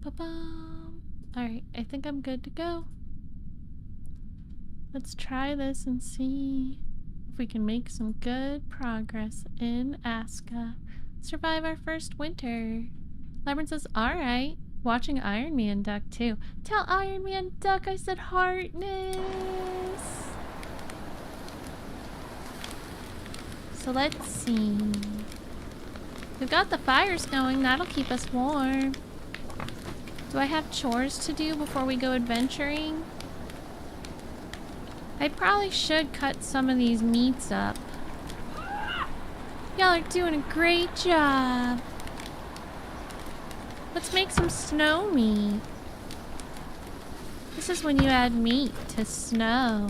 Ba-ba-bum. Alright, I think I'm good to go. Let's try this and see if we can make some good progress in Aska. Survive our first winter. Labyrinth says, alright. Watching Iron Man Duck too. Tell Iron Man Duck I said heartness. So let's see. We've got the fires going. That'll keep us warm. Do I have chores to do before we go adventuring? I probably should cut some of these meats up. Y'all are doing a great job. Let's make some snow meat. This is when you add meat to snow.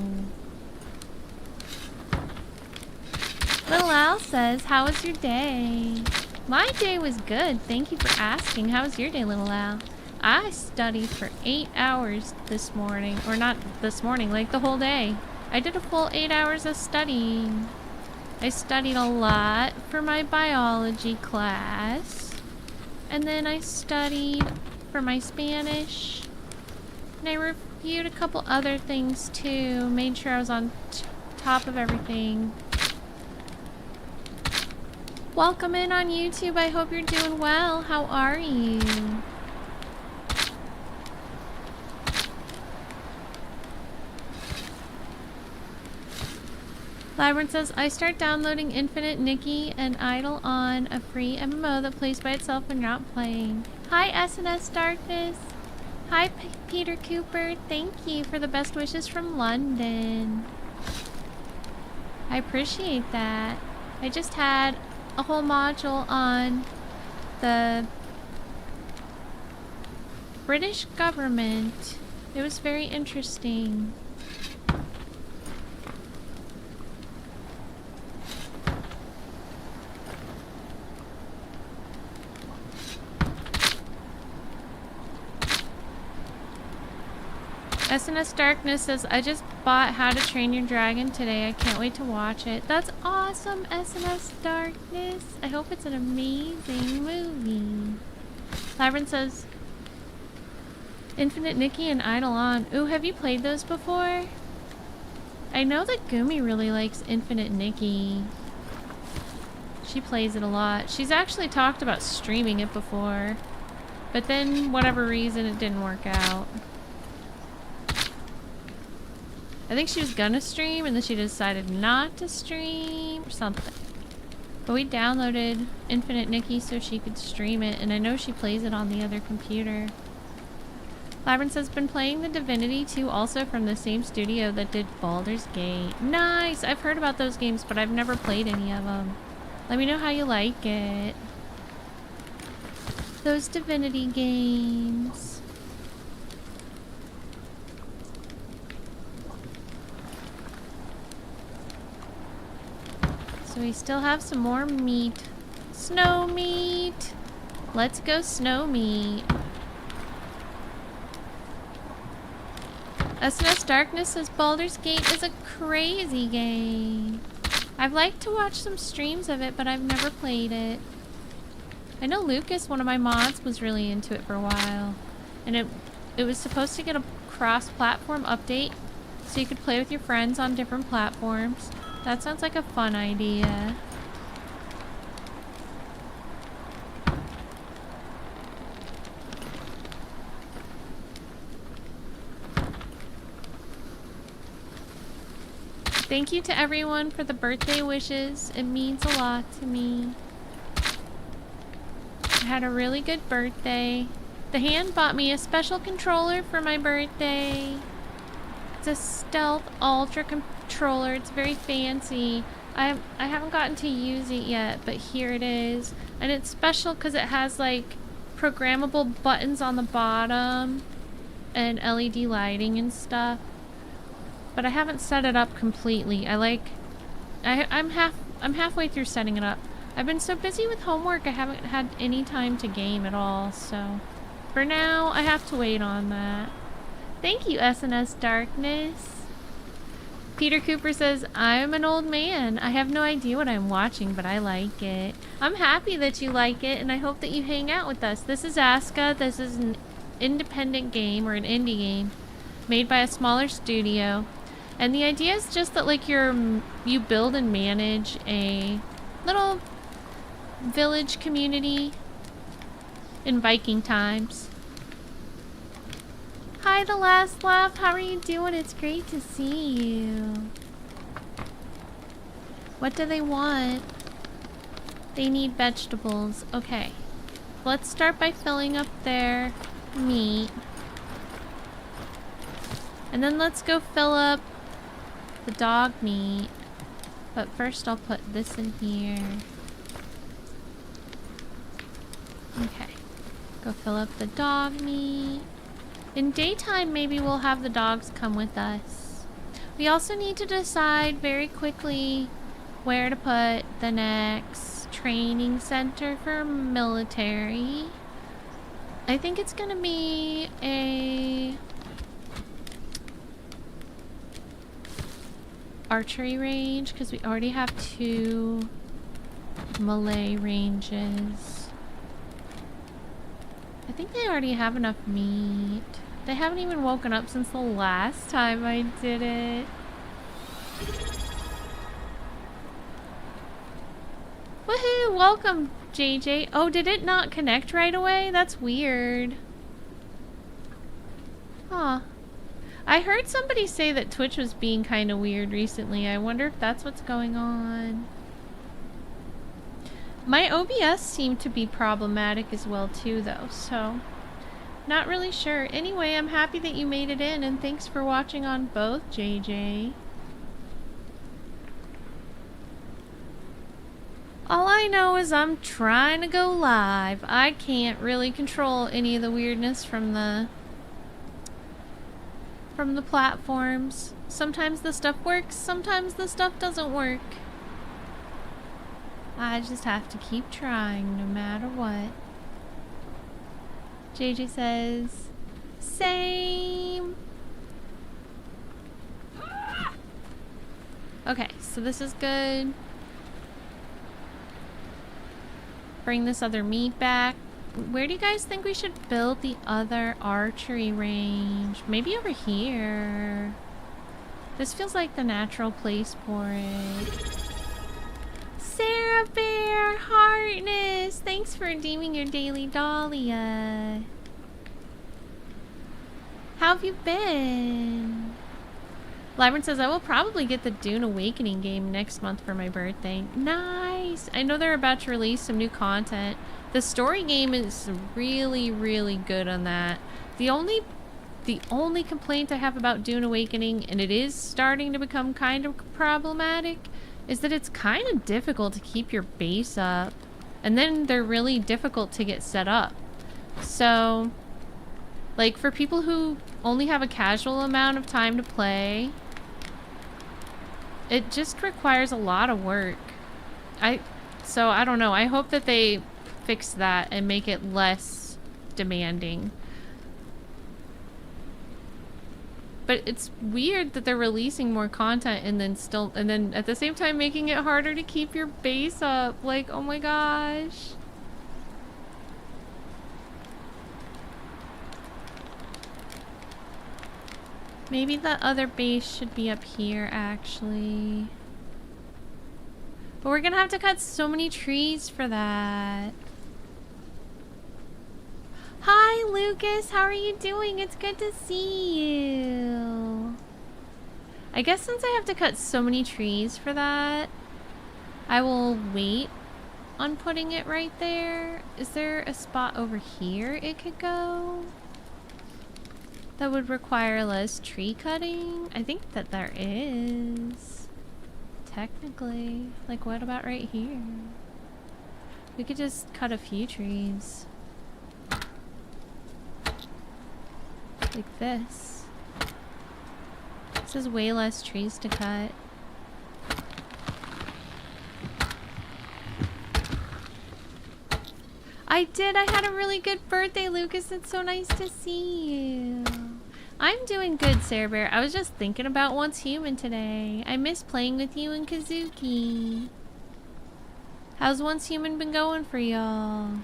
Little Al says, how was your day? My day was good. Thank you for asking. How was your day, Little Al? I studied for 8 hours this morning. Or not this morning, like the whole day. I did a full 8 hours of studying. I studied a lot for my biology class. And then I studied for my Spanish. And I reviewed a couple other things too. Made sure I was on top of everything. Welcome in on YouTube. I hope you're doing well. How are you? Labyrinth says, I start downloading Infinite Nikki and idle on a free MMO that plays by itself when you're not playing. Hi, SNS Darkness. Hi, Peter Cooper. Thank you for the best wishes from London. I appreciate that. I just had a whole module on the British government. It was very interesting. SNS Darkness says, I just bought How to Train Your Dragon today. I can't wait to watch it. That's awesome, SNS Darkness. I hope it's an amazing movie. Labyrinth says, Infinite Nikki and Idle On. Ooh, have you played those before? I know that Gumi really likes Infinite Nikki. She plays it a lot. She's actually talked about streaming it before. But then, whatever reason, it didn't work out. I think she was gonna stream and then she decided not to stream or something. But we downloaded Infinite Nikki so she could stream it, and I know she plays it on the other computer. Labyrinth has been playing the Divinity 2 also from the same studio that did Baldur's Gate. Nice! I've heard about those games, but I've never played any of them. Let me know how you like it. Those Divinity games. So we still have some more meat. Snow meat! Let's go snow meat. SNS Darkness says Baldur's Gate is a crazy game. I've liked to watch some streams of it, but I've never played it. I know Lucas, one of my mods, was really into it for a while. And it was supposed to get a cross-platform update so you could play with your friends on different platforms. That sounds like a fun idea. Thank you to everyone for the birthday wishes. It means a lot to me. I had a really good birthday. The Hand bought me a special controller for my birthday. It's a Stealth Ultra controller. It's very fancy. I haven't gotten to use it yet, but here it is. And it's special because it has like programmable buttons on the bottom and LED lighting and stuff. But I haven't set it up completely. I'm halfway through setting it up. I've been so busy with homework I haven't had any time to game at all, so for now I have to wait on that. Thank you, SNS Darkness. Peter Cooper says, I'm an old man. I have no idea what I'm watching, but I like it. I'm happy that you like it, and I hope that you hang out with us. This is Aska. This is independent game or an indie game made by a smaller studio. And the idea is just that like you build and manage a little village community in Viking times. Hi, The Last Laugh. How are you doing? It's great to see you. What do they want? They need vegetables. Okay. Let's start by filling up their meat. And then let's go fill up the dog meat. But first I'll put this in here. Okay. Go fill up the dog meat. In daytime, maybe we'll have the dogs come with us. We also need to decide very quickly where to put the next training center for military. I think it's gonna be a archery range because we already have 2 Malay ranges. I think they already have enough meat. They haven't even woken up since the last time I did it. Woohoo! Welcome, JJ. Oh, did it not connect right away? That's weird. Huh. I heard somebody say that Twitch was being kind of weird recently. I wonder if that's what's going on. My OBS seemed to be problematic as well too though, so not really sure. Anyway, I'm happy that you made it in and thanks for watching on both, JJ. All I know is I'm trying to go live. I can't really control any of the weirdness from the platforms. Sometimes the stuff works, sometimes the stuff doesn't work. I just have to keep trying no matter what. JJ says, same. Okay, so this is good. Bring this other meat back. Where do you guys think we should build the other archery range? Maybe over here. This feels like the natural place for it. Sarah Bear, Heartness, thanks for redeeming your daily Dahlia. How have you been? Labyrinth says, I will probably get the Dune Awakening game next month for my birthday. Nice! I know they're about to release some new content. The story game is really, really good on that. The only complaint I have about Dune Awakening, and it is starting to become kind of problematic, is that it's kind of difficult to keep your base up. And then they're really difficult to get set up. So, like for people who only have a casual amount of time to play, it just requires a lot of work. So I don't know. I hope that they fix that and make it less demanding. But it's weird that they're releasing more content and then at the same time making it harder to keep your base up. Like, oh my gosh. Maybe the other base should be up here, actually. But we're gonna have to cut so many trees for that. Hi, Lucas. How are you doing? It's good to see you. I guess since I have to cut so many trees for that, I will wait on putting it right there. Is there a spot over here it could go? That would require less tree cutting? I think that there is. Technically. Like, what about right here? We could just cut a few trees. Like this. This is way less trees to cut. I did! I had a really good birthday, Lucas! It's so nice to see you! I'm doing good, Sarah Bear. I was just thinking about Once Human today. I miss playing with you and Kazuki. How's Once Human been going for y'all?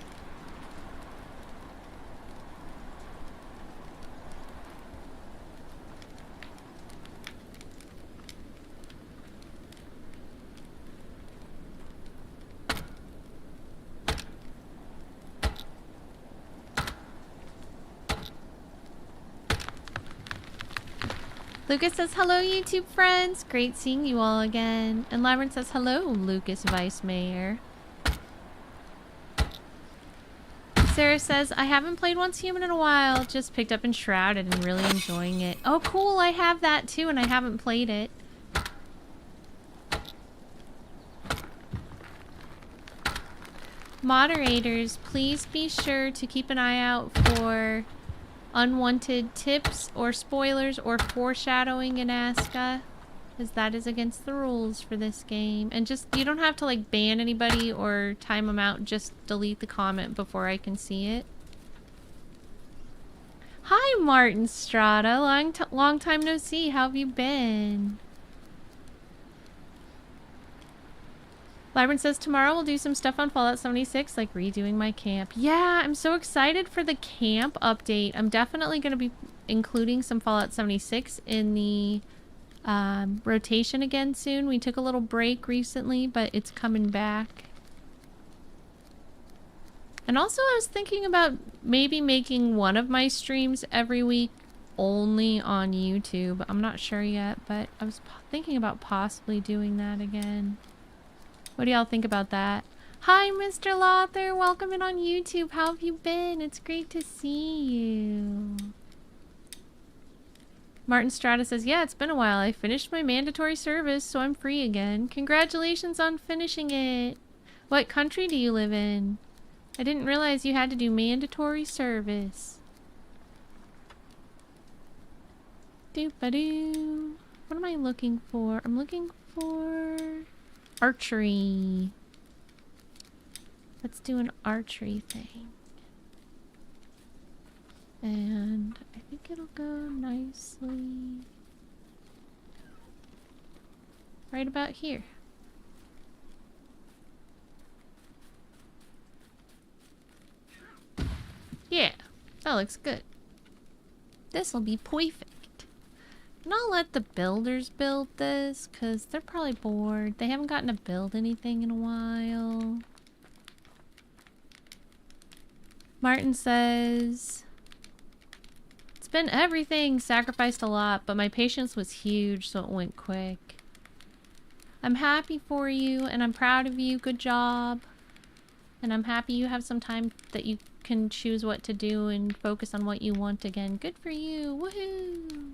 Lucas says, hello, YouTube friends. Great seeing you all again. And Labyrinth says, hello, Lucas Vice Mayor. Sarah says, I haven't played Once Human in a while. Just picked up Enshrouded and really enjoying it. Oh, cool. I have that too, and I haven't played it. Moderators, please be sure to keep an eye out for unwanted tips or spoilers or foreshadowing in Aska, as that is against the rules for this game. And just, you don't have to like ban anybody or time them out, just delete the comment before I can see it. Hi Martin Strata, long time no see, how have you been? Labyrinth says, tomorrow we'll do some stuff on Fallout 76, like redoing my camp. Yeah, I'm so excited for the camp update. I'm definitely going to be including some Fallout 76 in the rotation again soon. We took a little break recently, but it's coming back. And also I was thinking about maybe making one of my streams every week only on YouTube. I'm not sure yet, but I was thinking about possibly doing that again. What do y'all think about that? Hi, Mr. Lothar. Welcome in on YouTube. How have you been? It's great to see you. Martin Strata says, yeah, it's been a while. I finished my mandatory service, so I'm free again. Congratulations on finishing it. What country do you live in? I didn't realize you had to do mandatory service. Doop-a-doo. What am I looking for? I'm looking for archery. Let's do an archery thing. And I think it'll go nicely right about here. Yeah, that looks good. This will be perfect. And I'll let the builders build this, because they're probably bored. They haven't gotten to build anything in a while. Martin says, it's been everything, sacrificed a lot, but my patience was huge, so it went quick. I'm happy for you, and I'm proud of you. Good job. And I'm happy you have some time that you can choose what to do and focus on what you want again. Good for you. Woohoo!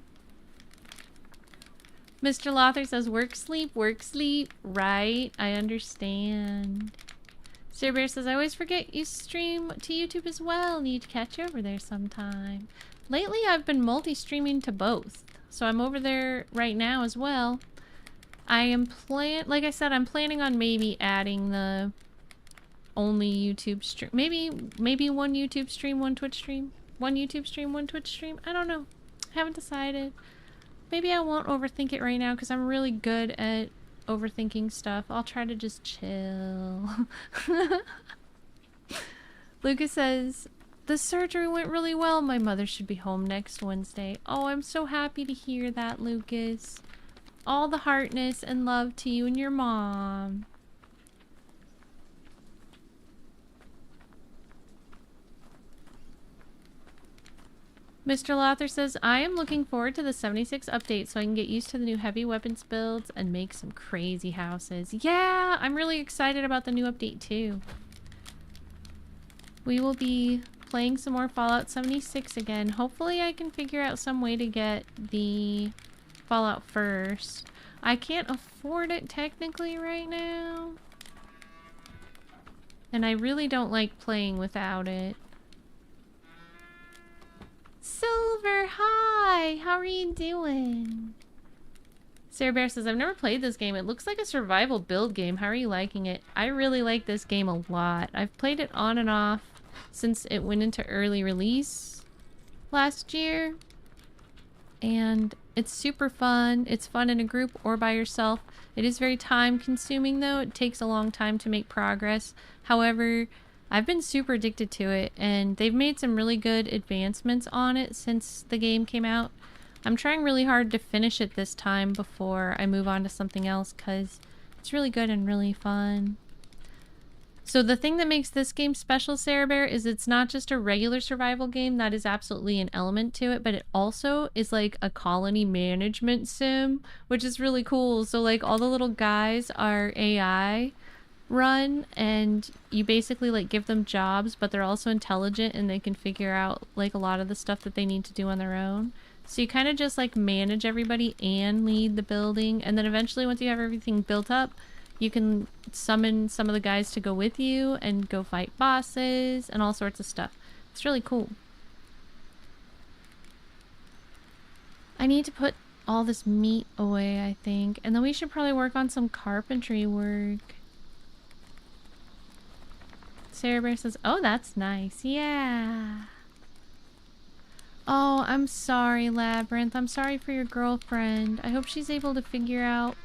Mr. Lothar says, work, sleep, right? I understand. Sir Bear says, I always forget you stream to YouTube as well. Need to catch over there sometime. Lately, I've been multi-streaming to both. So I'm over there right now as well. I am like I said, I'm planning on maybe adding the only YouTube stream. Maybe one YouTube stream, one Twitch stream. One YouTube stream, one Twitch stream. I don't know. Haven't decided. Maybe I won't overthink it right now because I'm really good at overthinking stuff. I'll try to just chill. Lucas says, the surgery went really well. My mother should be home next Wednesday. Oh, I'm so happy to hear that, Lucas. All the heartness and love to you and your mom. Mr. Lothar says, I am looking forward to the 76 update so I can get used to the new heavy weapons builds and make some crazy houses. Yeah, I'm really excited about the new update too. We will be playing some more Fallout 76 again. Hopefully I can figure out some way to get the Fallout first. I can't afford it technically right now. And I really don't like playing without it. Silver, hi! How are you doing? Sarah Bear says, I've never played this game. It looks like a survival build game. How are you liking it? I really like this game a lot. I've played it on and off since it went into early release last year. And it's super fun. It's fun in a group or by yourself. It is very time consuming though. It takes a long time to make progress. However, I've been super addicted to it, and they've made some really good advancements on it since the game came out. I'm trying really hard to finish it this time before I move on to something else, because it's really good and really fun. So the thing that makes this game special, Sarah Bear, is it's not just a regular survival game. That is absolutely an element to it, but it also is like a colony management sim, which is really cool. So like all the little guys are AI run, and you basically like give them jobs, but they're also intelligent and they can figure out like a lot of the stuff that they need to do on their own. So you kind of just like manage everybody and lead the building, and then eventually once you have everything built up, you can summon some of the guys to go with you and go fight bosses and all sorts of stuff. It's really cool. I need to put all this meat away, I think, and then we should probably work on some carpentry work. Sarah Bear says, oh, that's nice. Yeah. Oh, I'm sorry, Labyrinth. I'm sorry for your girlfriend. I hope she's able to figure out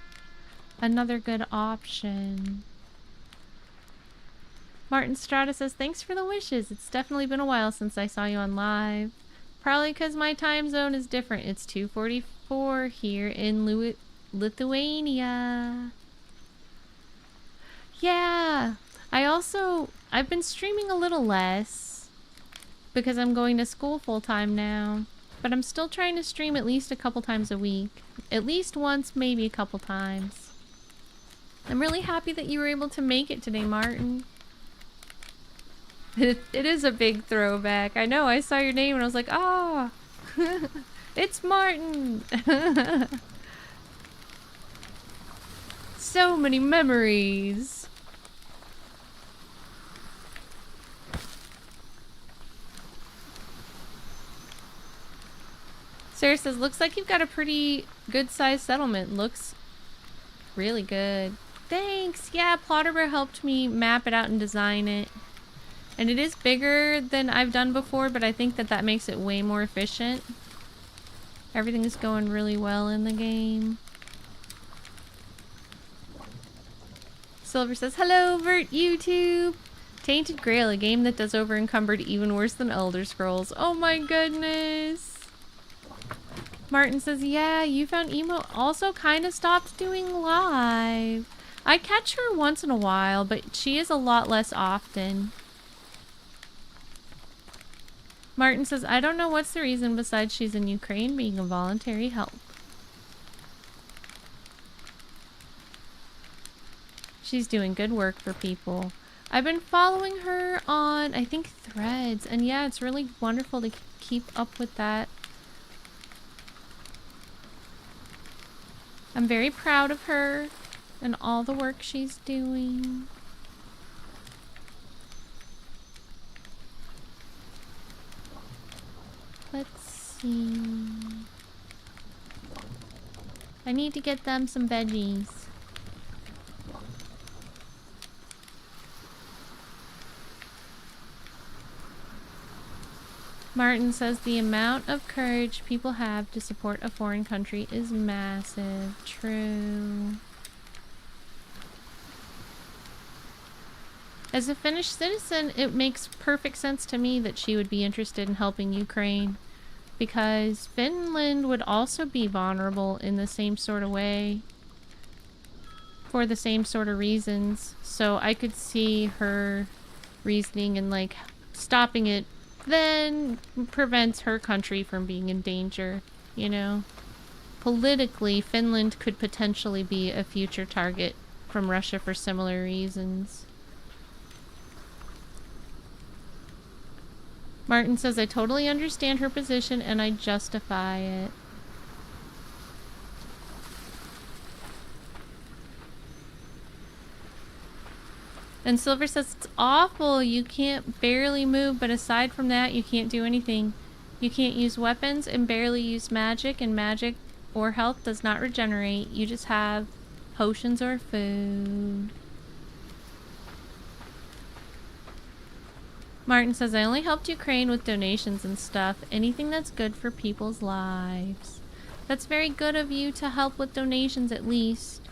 another good option. Martin Strata says, thanks for the wishes. It's definitely been a while since I saw you on live. Probably because my time zone is different. It's 2:44 here in Lithuania. Yeah. I've been streaming a little less because I'm going to school full time now. But I'm still trying to stream at least a couple times a week. At least once, maybe a couple times. I'm really happy that you were able to make it today, Martin. It is a big throwback. I know, I saw your name and I was like, ah, oh, it's Martin. So many memories. Sarah says, looks like you've got a pretty good sized settlement. Looks really good. Thanks. Yeah, Plotterbear helped me map it out and design it. And it is bigger than I've done before, but I think that makes it way more efficient. Everything's going really well in the game. Silver says, hello, Vert YouTube. Tainted Grail, a game that does over encumbered even worse than Elder Scrolls. Oh my goodness. Martin says, yeah, you found Emo also kind of stopped doing live. I catch her once in a while, but she is a lot less often. Martin says, I don't know what's the reason besides she's in Ukraine being a voluntary help. She's doing good work for people. I've been following her on, I think, Threads. And yeah, it's really wonderful to keep up with that. I'm very proud of her and all the work she's doing. Let's see. I need to get them some veggies. Martin says the amount of courage people have to support a foreign country is massive. True. As a Finnish citizen, it makes perfect sense to me that she would be interested in helping Ukraine, because Finland would also be vulnerable in the same sort of way for the same sort of reasons. So I could see her reasoning and like stopping it then prevents her country from being in danger, you know? Politically, Finland could potentially be a future target from Russia for similar reasons. Martin says, I totally understand her position and I justify it. And Silver says, it's awful. You can't barely move, but aside from that, you can't do anything. You can't use weapons and barely use magic, and magic or health does not regenerate. You just have potions or food. Martin says, I only helped Ukraine with donations and stuff. Anything that's good for people's lives. That's very good of you to help with donations at least.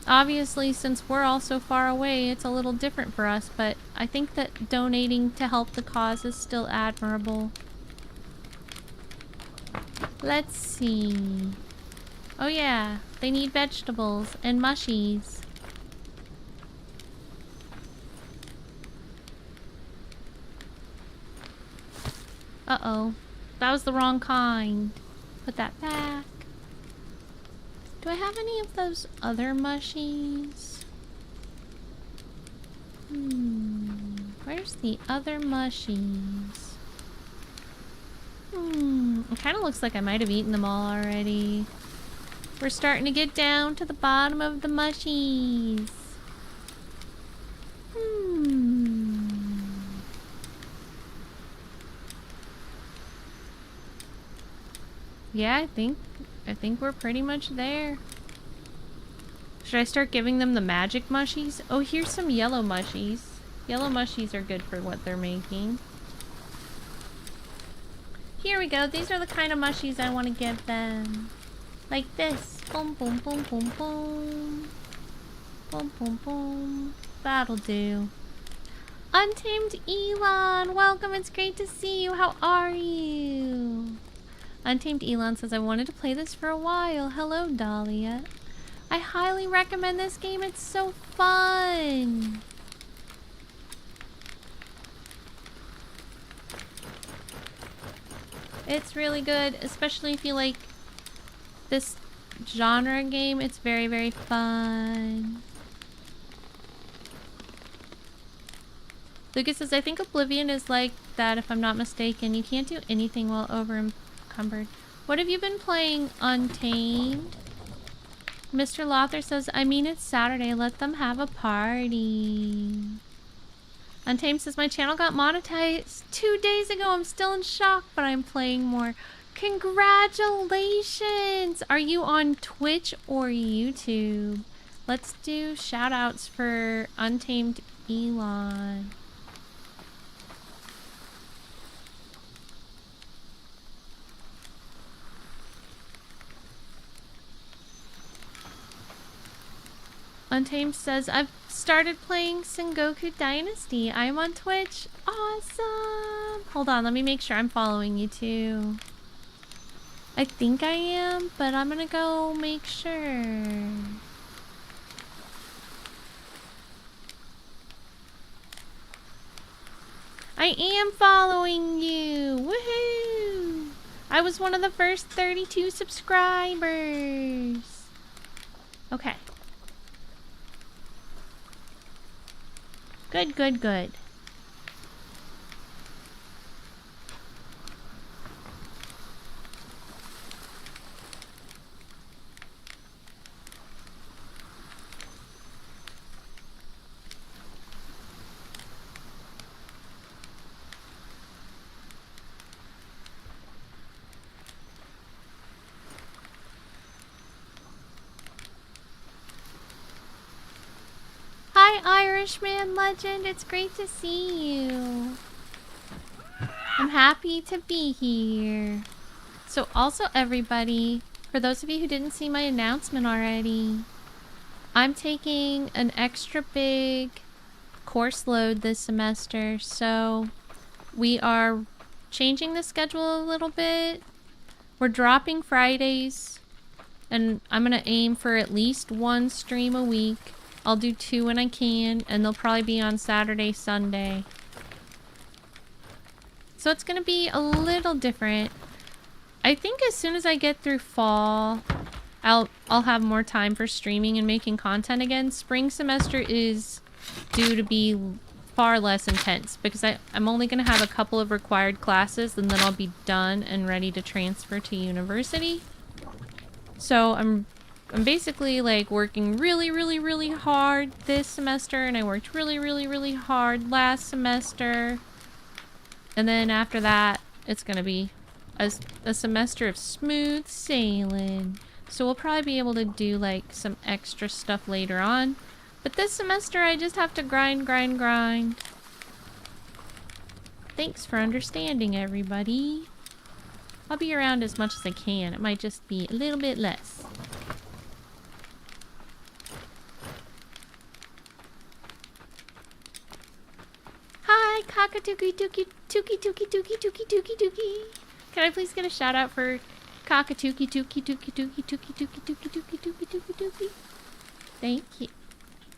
Obviously, since we're all so far away, it's a little different for us, but I think that donating to help the cause is still admirable. Let's see. Oh yeah, they need vegetables and mushies. Uh-oh. That was the wrong kind. Put that back. Do I have any of those other mushies? Where's the other mushies? It kind of looks like I might have eaten them all already. We're starting to get down to the bottom of the mushies. Yeah, I think we're pretty much there. Should I start giving them the magic mushies? Oh, here's some yellow mushies. Yellow mushies are good for what they're making. Here we go. These are the kind of mushies I want to give them. Like this. Boom, boom, boom, boom, boom. Boom, boom, boom. That'll do. Untamed Elon, welcome. It's great to see you. How are you? Untamed Elon says, I wanted to play this for a while. Hello, Dahlia. I highly recommend this game. It's so fun. It's really good, especially if you like this genre game. It's very, very fun. Lucas says, I think Oblivion is like that, if I'm not mistaken. You can't do anything while over encumbered. What have you been playing, Untamed? Mr. Lothar says, I mean, it's Saturday. Let them have a party. Untamed says, my channel got monetized 2 days ago. I'm still in shock, but I'm playing more. Congratulations! Are you on Twitch or YouTube? Let's do shout outs for Untamed Elon. Untamed says, I've started playing Sengoku Dynasty. I'm on Twitch. Awesome! Hold on, let me make sure I'm following you too. I think I am, but I'm gonna go make sure. I am following you! Woohoo! I was one of the first 32 subscribers. Okay. Good, good, good. Hi, Irishman Legend. It's great to see you. I'm happy to be here. So also, everybody, for those of you who didn't see my announcement already, I'm taking an extra big course load this semester. So we are changing the schedule a little bit. We're dropping Fridays, and I'm going to aim for at least one stream a week. I'll do 2 when I can, and they'll probably be on Saturday, Sunday. So it's gonna be a little different. I think as soon as I get through fall, I'll have more time for streaming and making content again. Spring semester is due to be far less intense because I'm only gonna have a couple of required classes, and then I'll be done and ready to transfer to university. So I'm basically like working really hard this semester, and I worked really hard last semester. And then after that, it's gonna be a semester of smooth sailing. So we'll probably be able to do like some extra stuff later on. But this semester I just have to grind. Thanks for understanding, everybody. I'll be around as much as I can. It might just be a little bit less. Hi, Cockatookie Tookie Tookie Tookie Tookie Tookie Tookie Tookie. Can I please get a shout out for Cockatookie Tookie Tookie Tookie Tookie Tookie Tookie Tookie Tookie Tookie Tookie? Thank you.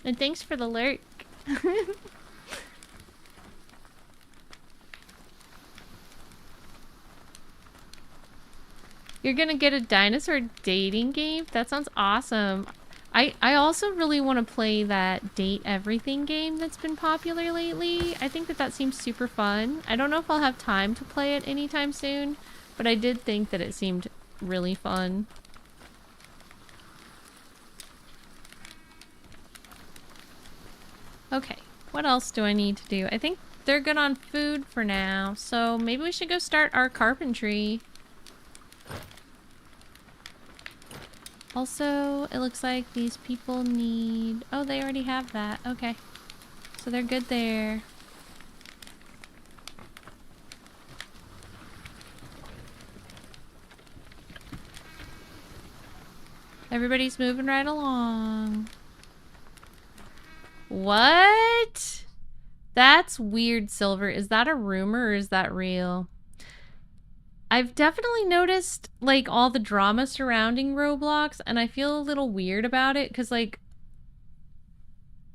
And thanks for the lurk. You're gonna get a dinosaur dating game? That sounds awesome. I also really want to play that Date Everything game that's been popular lately. I think that that seems super fun. I don't know if I'll have time to play it anytime soon, but I did think that it seemed really fun. Okay, what else do I need to do? I think they're good on food for now, so maybe we should go start our carpentry. Also, it looks like these people need... Oh, they already have that. Okay. So they're good there. Everybody's moving right along. What? That's weird, Silver. Is that a rumor or is that real? I've definitely noticed, like, all the drama surrounding Roblox, and I feel a little weird about it, because, like,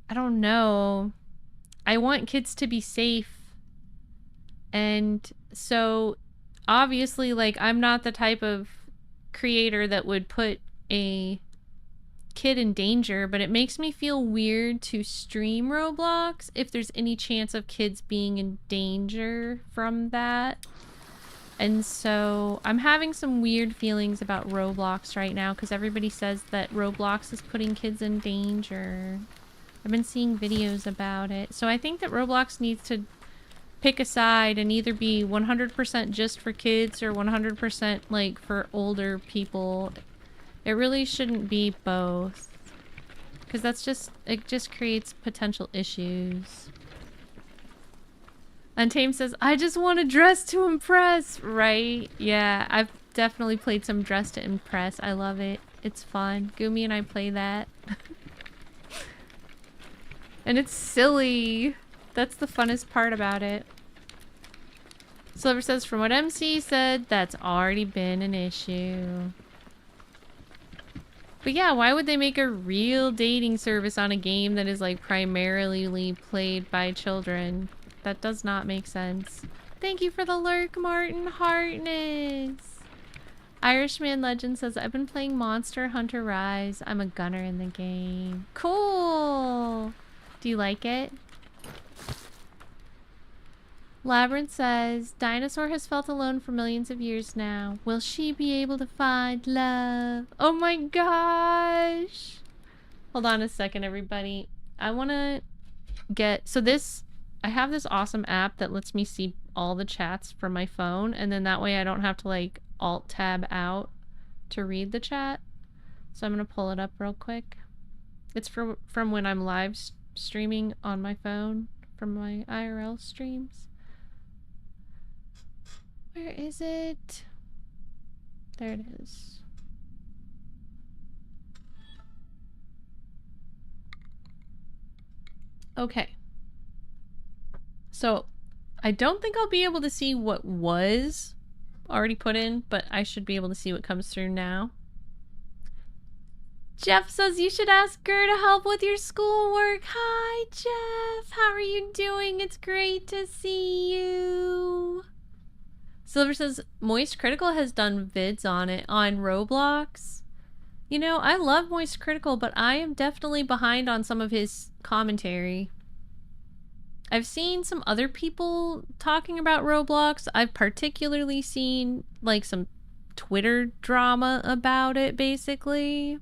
I don't know. I want kids to be safe. And so, obviously, like, I'm not the type of creator that would put a kid in danger, but it makes me feel weird to stream Roblox if there's any chance of kids being in danger from that. And so I'm having some weird feelings about Roblox right now because everybody says that Roblox is putting kids in danger. I've been seeing videos about it. So I think that Roblox needs to pick a side and either be 100% just for kids or 100% like for older people. It really shouldn't be both. Because that's just, it just creates potential issues. Untamed says, I just want to dress to impress, right? Yeah, I've definitely played some Dress to Impress. I love it. It's fun. Gumi and I play that. And it's silly. That's the funnest part about it. Silver says, from what MC said, that's already been an issue. But yeah, why would they make a real dating service on a game that is like primarily played by children? That does not make sense. Thank you for the lurk, Martin. Heartness. Irishman Legend says, I've been playing Monster Hunter Rise. I'm a gunner in the game. Cool. Do you like it? Labyrinth says, Dinosaur has felt alone for millions of years now. Will she be able to find love? Oh my gosh. Hold on a second, everybody. I want to get... So this... I have this awesome app that lets me see all the chats from my phone, and then that way I don't have to like alt-tab out to read the chat. So I'm going to pull it up real quick. It's from when I'm live streaming on my phone from my IRL streams. Where is it? There it is. Okay. So, I don't think I'll be able to see what was already put in, but I should be able to see what comes through now. Jeff says you should ask Gir to help with your schoolwork. Hi, Jeff. How are you doing? It's great to see you. Silver says Moist Critical has done vids on it on Roblox. You know, I love Moist Critical, but I am definitely behind on some of his commentary. I've seen some other people talking about Roblox. I've particularly seen like some Twitter drama about it, basically.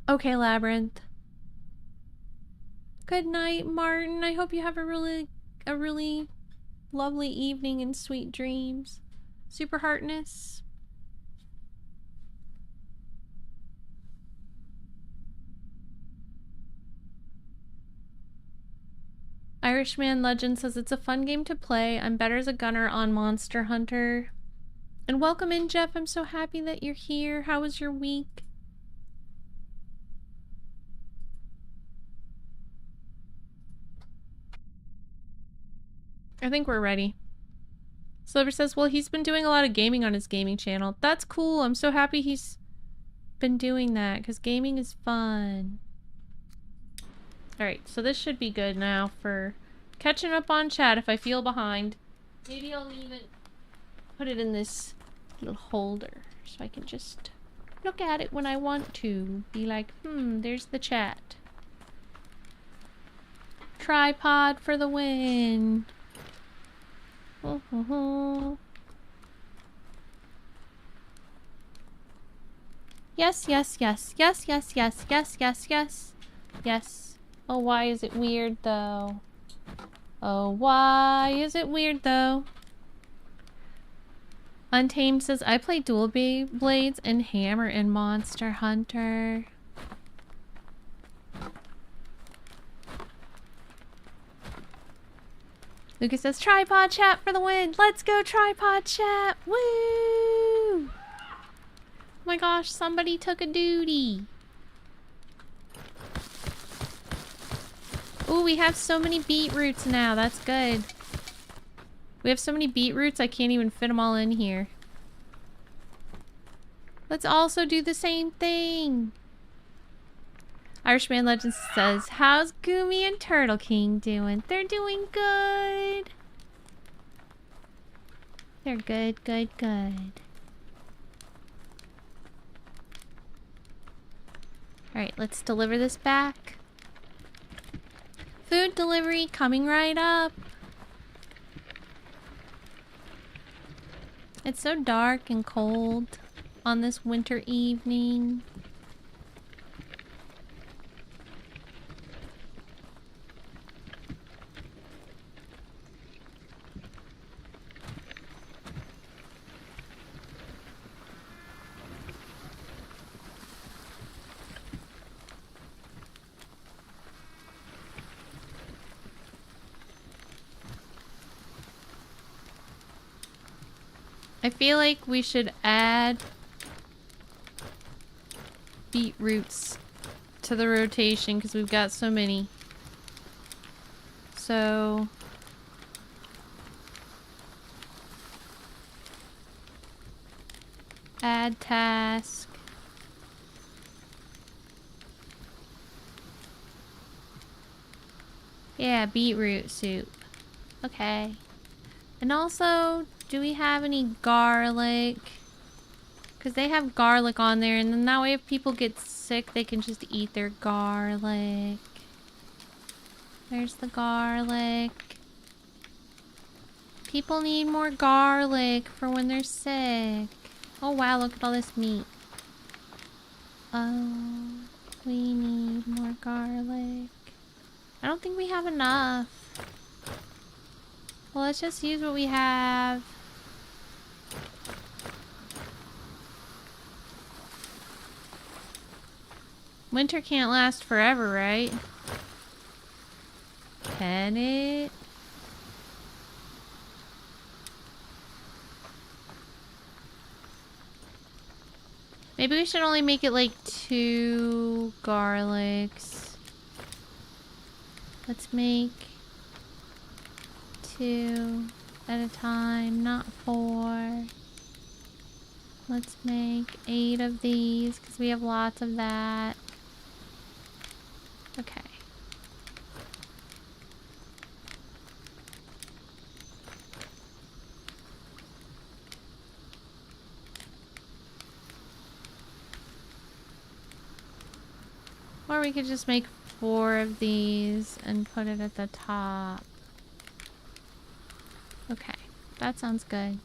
Okay, Labyrinth. Good night, Martin. I hope you have a really lovely evening and sweet dreams. Super Heartness. Irishman Legend says it's a fun game to play. I'm better as a gunner on Monster Hunter. And welcome in, Jeff. I'm so happy that you're here. How was your week? I think we're ready. Silver says, well, he's been doing a lot of gaming on his gaming channel. That's cool. I'm so happy he's been doing that because gaming is fun. Alright, so this should be good now for catching up on chat if I feel behind. Maybe I'll leave it put it in this little holder so I can just look at it when I want to. Be like, there's the chat. Tripod for the win. Yes, yes, yes, yes, yes, yes, yes, yes, yes, yes. Oh, why is it weird though? Oh, why is it weird though? Untamed says, I play dual blades and hammer in Monster Hunter. Lucas says, tripod chat for the win. Let's go tripod chat. Woo! Oh my gosh, somebody took a duty. Ooh, we have so many beetroots now. That's good. We have so many beetroots, I can't even fit them all in here. Let's also do the same thing. Irishman Legends says, how's Gumi and Turtle King doing? They're doing good. They're good, good, good. Alright, let's deliver this back. Food delivery coming right up. It's so dark and cold on this winter evening. I feel like we should add beetroots to the rotation because we've got so many. So add task. Yeah, beetroot soup. Okay. And also, do we have any garlic? Because they have garlic on there, and then that way if people get sick, they can just eat their garlic. There's the garlic. People need more garlic for when they're sick. Oh wow, look at all this meat. Oh, we need more garlic. I don't think we have enough. Well, let's just use what we have. Winter can't last forever, right? Can it? Maybe we should only make it like 2 garlics. Let's make 2 at a time, not 4. Let's make 8 of these because we have lots of that. Okay. Or we could just make 4 of these and put it at the top. Okay, that sounds good.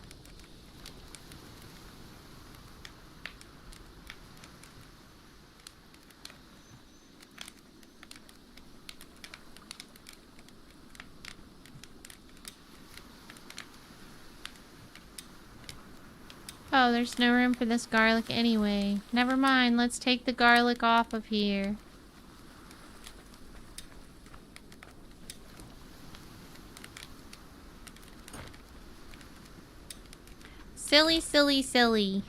Oh, there's no room for this garlic anyway. Never mind, let's take the garlic off of here. Silly, silly, silly.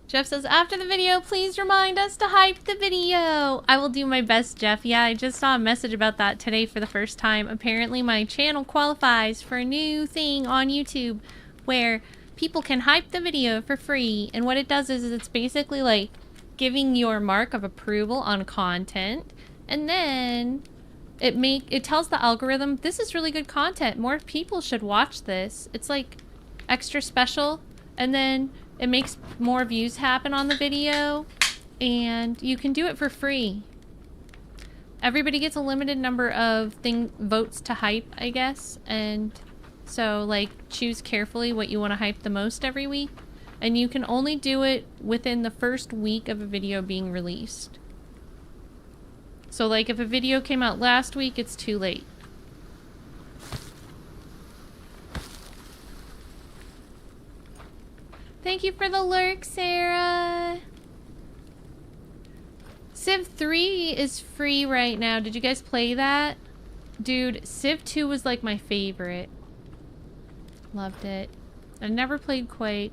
Jeff says, after the video, please remind us to hype the video. I will do my best, Jeff. Yeah, I just saw a message about that today for the first time. Apparently, my channel qualifies for a new thing on YouTube where people can hype the video for free. And what it does is it's basically like giving your mark of approval on content. And then it tells the algorithm, this is really good content. More people should watch this. It's like extra special, and then it makes more views happen on the video, and you can do it for free. Everybody gets a limited number of votes to hype, I guess, and so like choose carefully what you want to hype the most every week, and you can only do it within the first week of a video being released. So like if a video came out last week, it's too late. Thank you for the lurk, Sarah. Civ 3 is free right now. Did you guys play that? Dude, Civ 2 was like my favorite. Loved it. I never played Quake.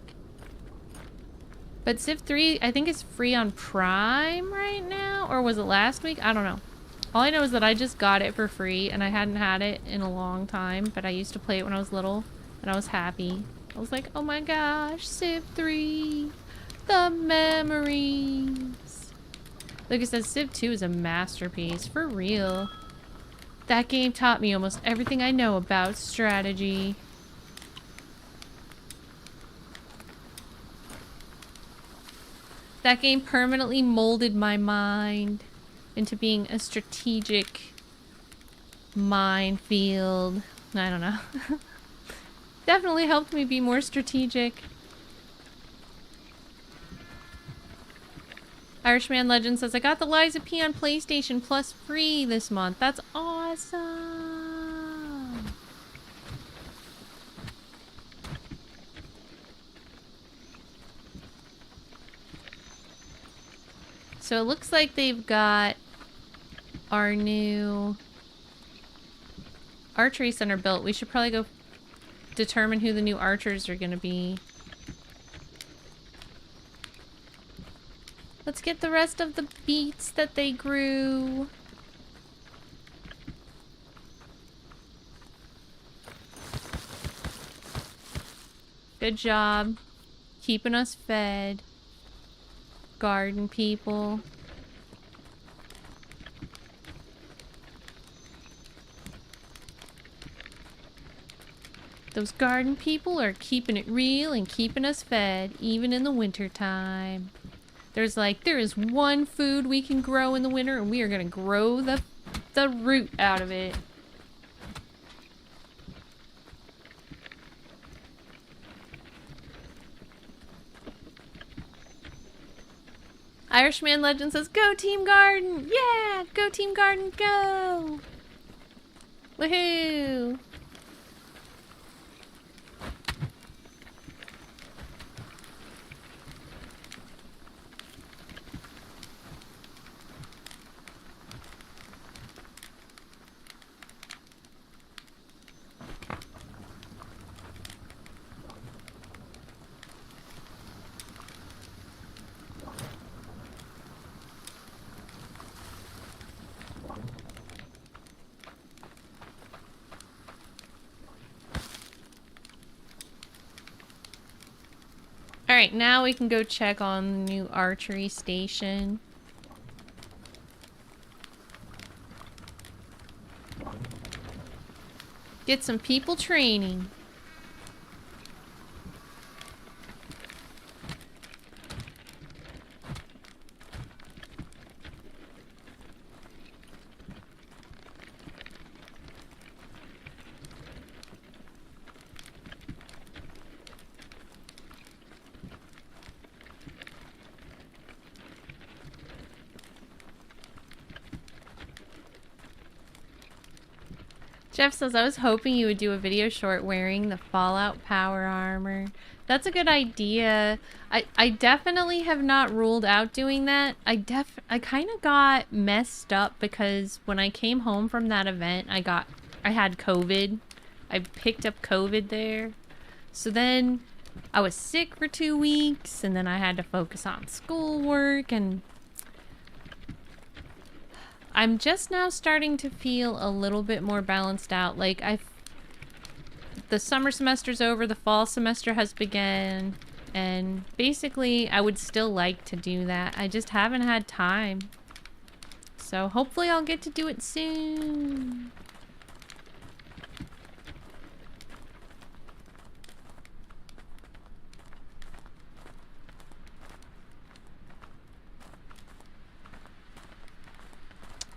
But Civ 3, I think is free on Prime right now? Or was it last week? I don't know. All I know is that I just got it for free, and I hadn't had it in a long time, but I used to play it when I was little, and I was happy. I was like, oh my gosh, Civ 3, the memories. Lucas says Civ 2 is a masterpiece, for real. That game taught me almost everything I know about strategy. That game permanently molded my mind into being a strategic minefield. I don't know. Definitely helped me be more strategic. Irishman Legend says, I got the Liza P on PlayStation Plus free this month. That's awesome. So it looks like they've got our new archery center built. We should probably go determine who the new archers are going to be. Let's get the rest of the beets that they grew. Good job. Keeping us fed. Garden people. Those garden people are keeping it real and keeping us fed, even in the winter time. There is one food we can grow in the winter, and we are gonna grow the root out of it. Irishman Legend says, go Team Garden! Yeah! Go Team Garden, go! Woohoo! Alright, now we can go check on the new archery station. Get some people training. Jeff says, I was hoping you would do a video short wearing the Fallout power armor. That's a good idea. I definitely have not ruled out doing that. I kind of got messed up because when I came home from that event, I had COVID. I picked up COVID there. So then I was sick for 2 weeks, and then I had to focus on schoolwork, and I'm just now starting to feel a little bit more balanced out. Like, the summer semester's over, the fall semester has begun, and basically I would still like to do that. I just haven't had time. So hopefully I'll get to do it soon.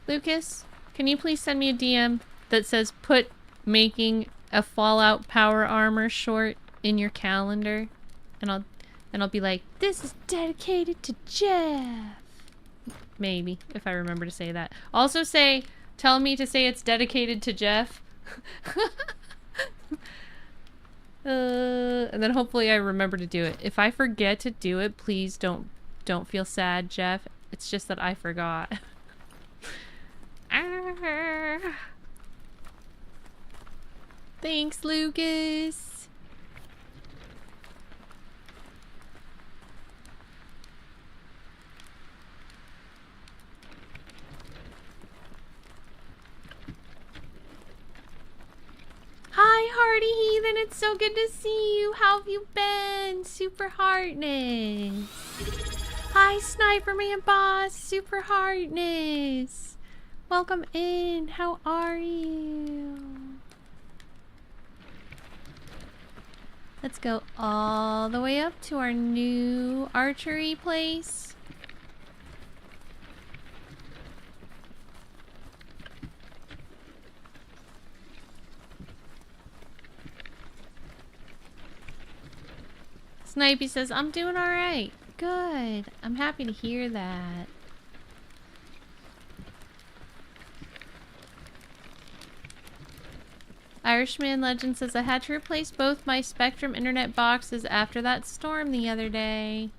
Lucas, can you please send me a DM that says put making a Fallout power armor short in your calendar? And I'll be like, this is dedicated to Jeff. Maybe, if I remember to say that. Also tell me to say it's dedicated to Jeff. And then hopefully I remember to do it. If I forget to do it, please don't feel sad, Jeff. It's just that I forgot. Thanks, Lucas. Hi, Hardy Heathen. It's so good to see you. How have you been? Super Heartness. Hi, Sniper Man Boss. Super Heartness. Welcome in. How are you? Let's go all the way up to our new archery place. Snipey says, I'm doing alright. Good. I'm happy to hear that. Irishman Legend says, I had to replace both my Spectrum internet boxes after that storm the other day.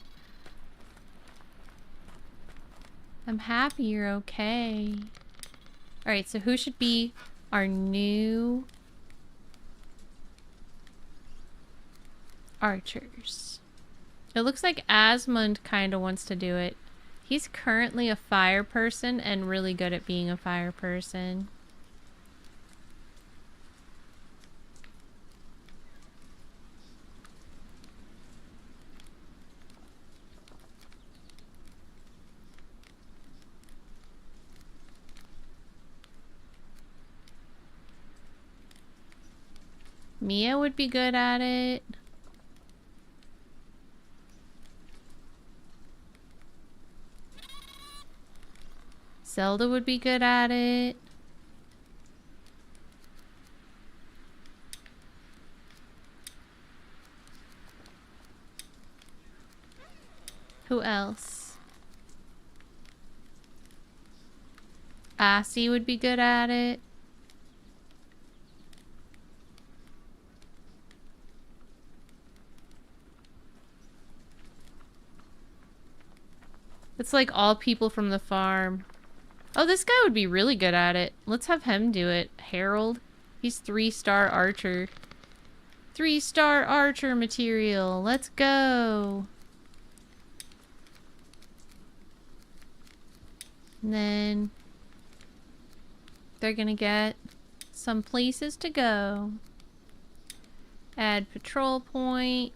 I'm happy you're okay. Alright, so who should be our new archers? It looks like Asmund kind of wants to do it. He's currently a fire person and really good at being a fire person. Mia would be good at it. Zelda would be good at it. Who else? Assy would be good at it. It's like all people from the farm. Oh, this guy would be really good at it. Let's have him do it. Harold. He's 3-star archer. 3-star archer material. Let's go. And then they're gonna get some places to go. Add patrol point.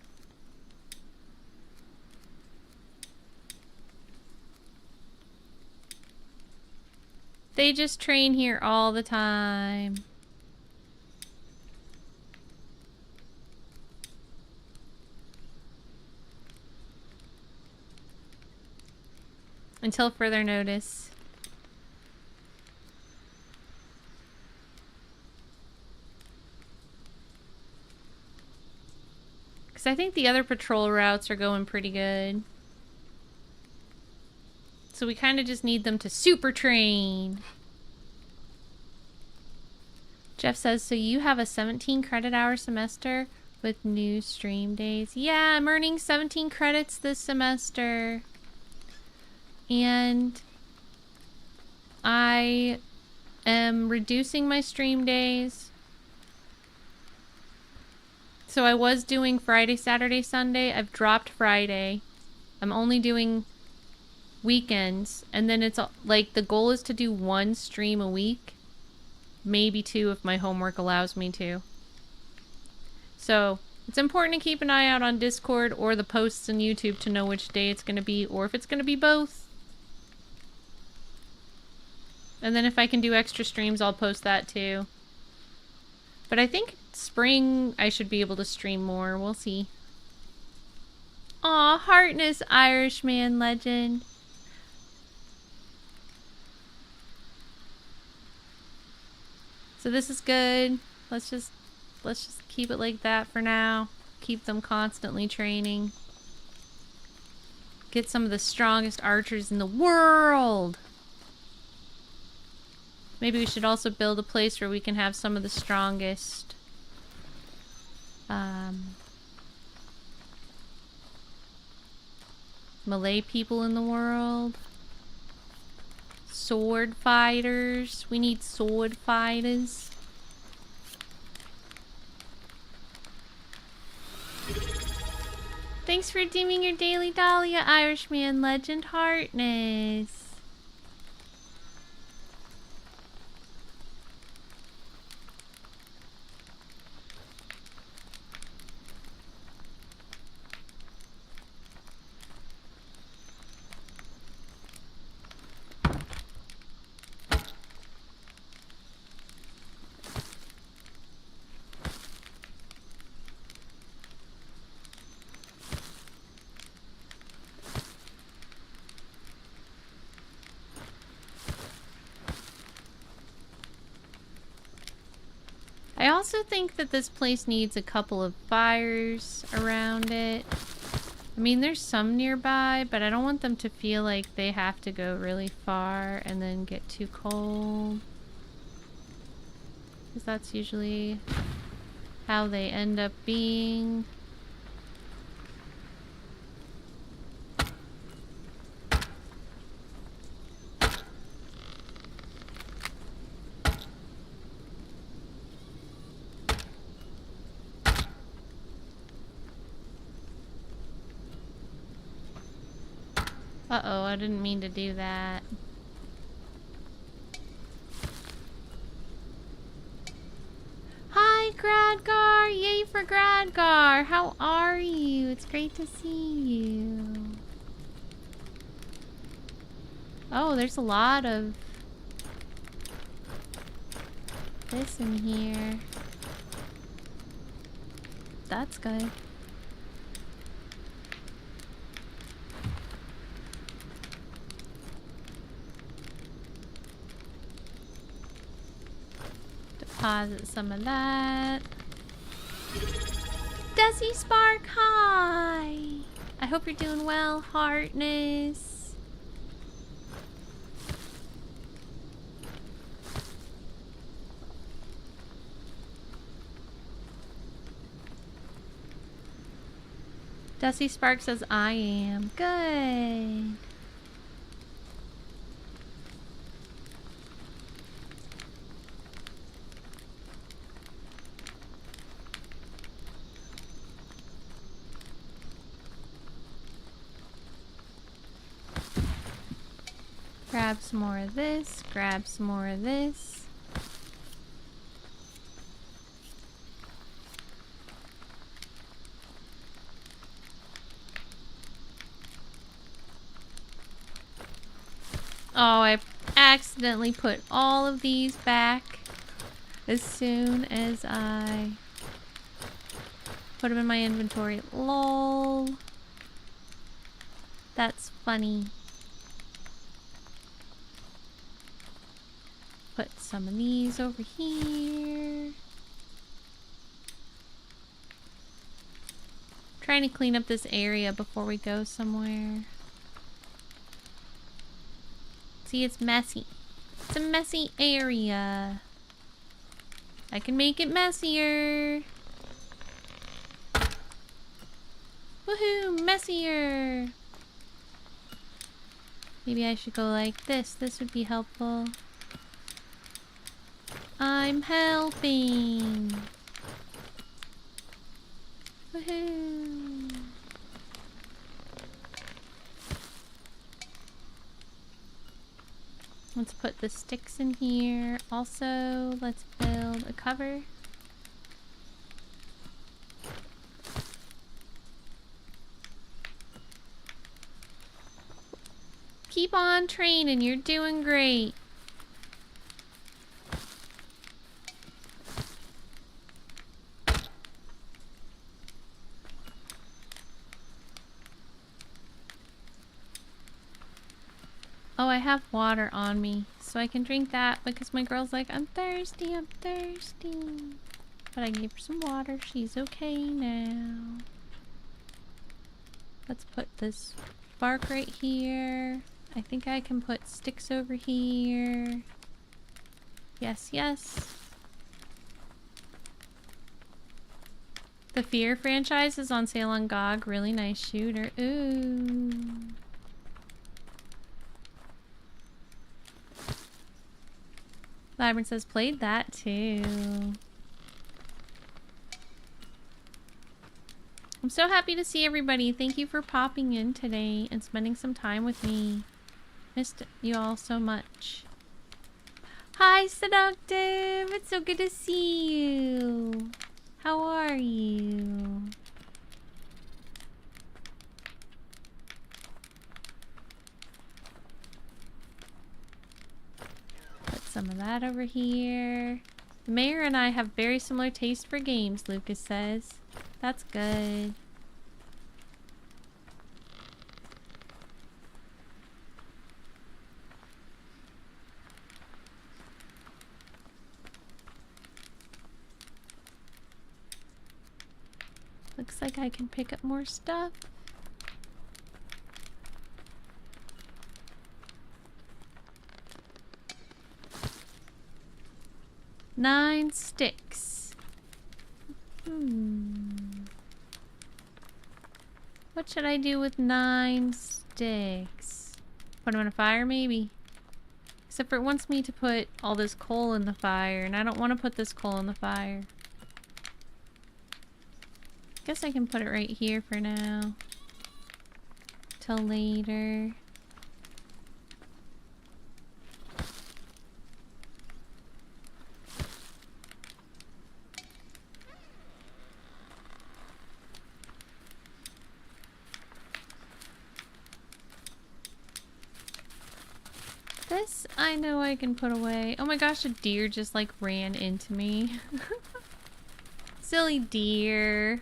They just train here all the time. Until further notice. Because I think the other patrol routes are going pretty good. So we kind of just need them to super train. Jeff says, so you have a 17 credit hour semester with new stream days. Yeah, I'm earning 17 credits this semester. And I am reducing my stream days. So I was doing Friday, Saturday, Sunday. I've dropped Friday. I'm only doing weekends, and then it's like the goal is to do 1 stream a week, maybe 2 if my homework allows me to. So it's important to keep an eye out on Discord or the posts on YouTube to know which day it's going to be, or if it's going to be both. And then if I can do extra streams, I'll post that too. But I think spring I should be able to stream more. We'll see. Aw, heartness Irishman legend. So this is good. Let's just keep it like that for now. Keep them constantly training. Get some of the strongest archers in the world. Maybe we should also build a place where we can have some of the strongest Malay people in the world. Sword fighters. We need sword fighters. Thanks for redeeming your daily Dahlia, Irishman legend heartness. I also think that this place needs a couple of fires around it. I mean, there's some nearby, but I don't want them to feel like they have to go really far and then get too cold. Because that's usually how they end up being. Uh-oh, I didn't mean to do that. Hi, Gradgar! Yay for Gradgar! How are you? It's great to see you. Oh, there's a lot of this in here. That's good. Deposit some of that. Desi Spark, hi! I hope you're doing well, heartness. Desi Spark says I am. Good. Grab some more of this, grab some more of this. Oh, I accidentally put all of these back as soon as I put them in my inventory. Lol. That's funny. Put some of these over here. Trying to clean up this area before we go somewhere. See, it's messy. It's a messy area. I can make it messier. Woohoo, messier. Maybe I should go like this. This would be helpful. I'm helping. Woohoo. Let's put the sticks in here. Also, let's build a cover. Keep on training. You're doing great. Oh, I have water on me, so I can drink that because my girl's like, I'm thirsty, I'm thirsty. But I gave her some water. She's okay now. Let's put this bark right here. I think I can put sticks over here. Yes, yes. The Fear franchise is on sale on GOG. Really nice shooter. Ooh. Labyrinth says played that too. I'm so happy to see everybody. Thank you for popping in today and spending some time with me. Missed you all so much. Hi, Seductive! It's so good to see you. How are you? Put some of that over here. The mayor and I have very similar taste for games, Lucas says. That's good. Looks like I can pick up more stuff. Nine sticks. What should I do with 9 sticks? Put them in a fire, maybe? Except for it wants me to put all this coal in the fire, and I don't want to put this coal in the fire. Guess I can put it right here for now. Till later. This I know I can put away. Oh my gosh, a deer just like ran into me. Silly deer.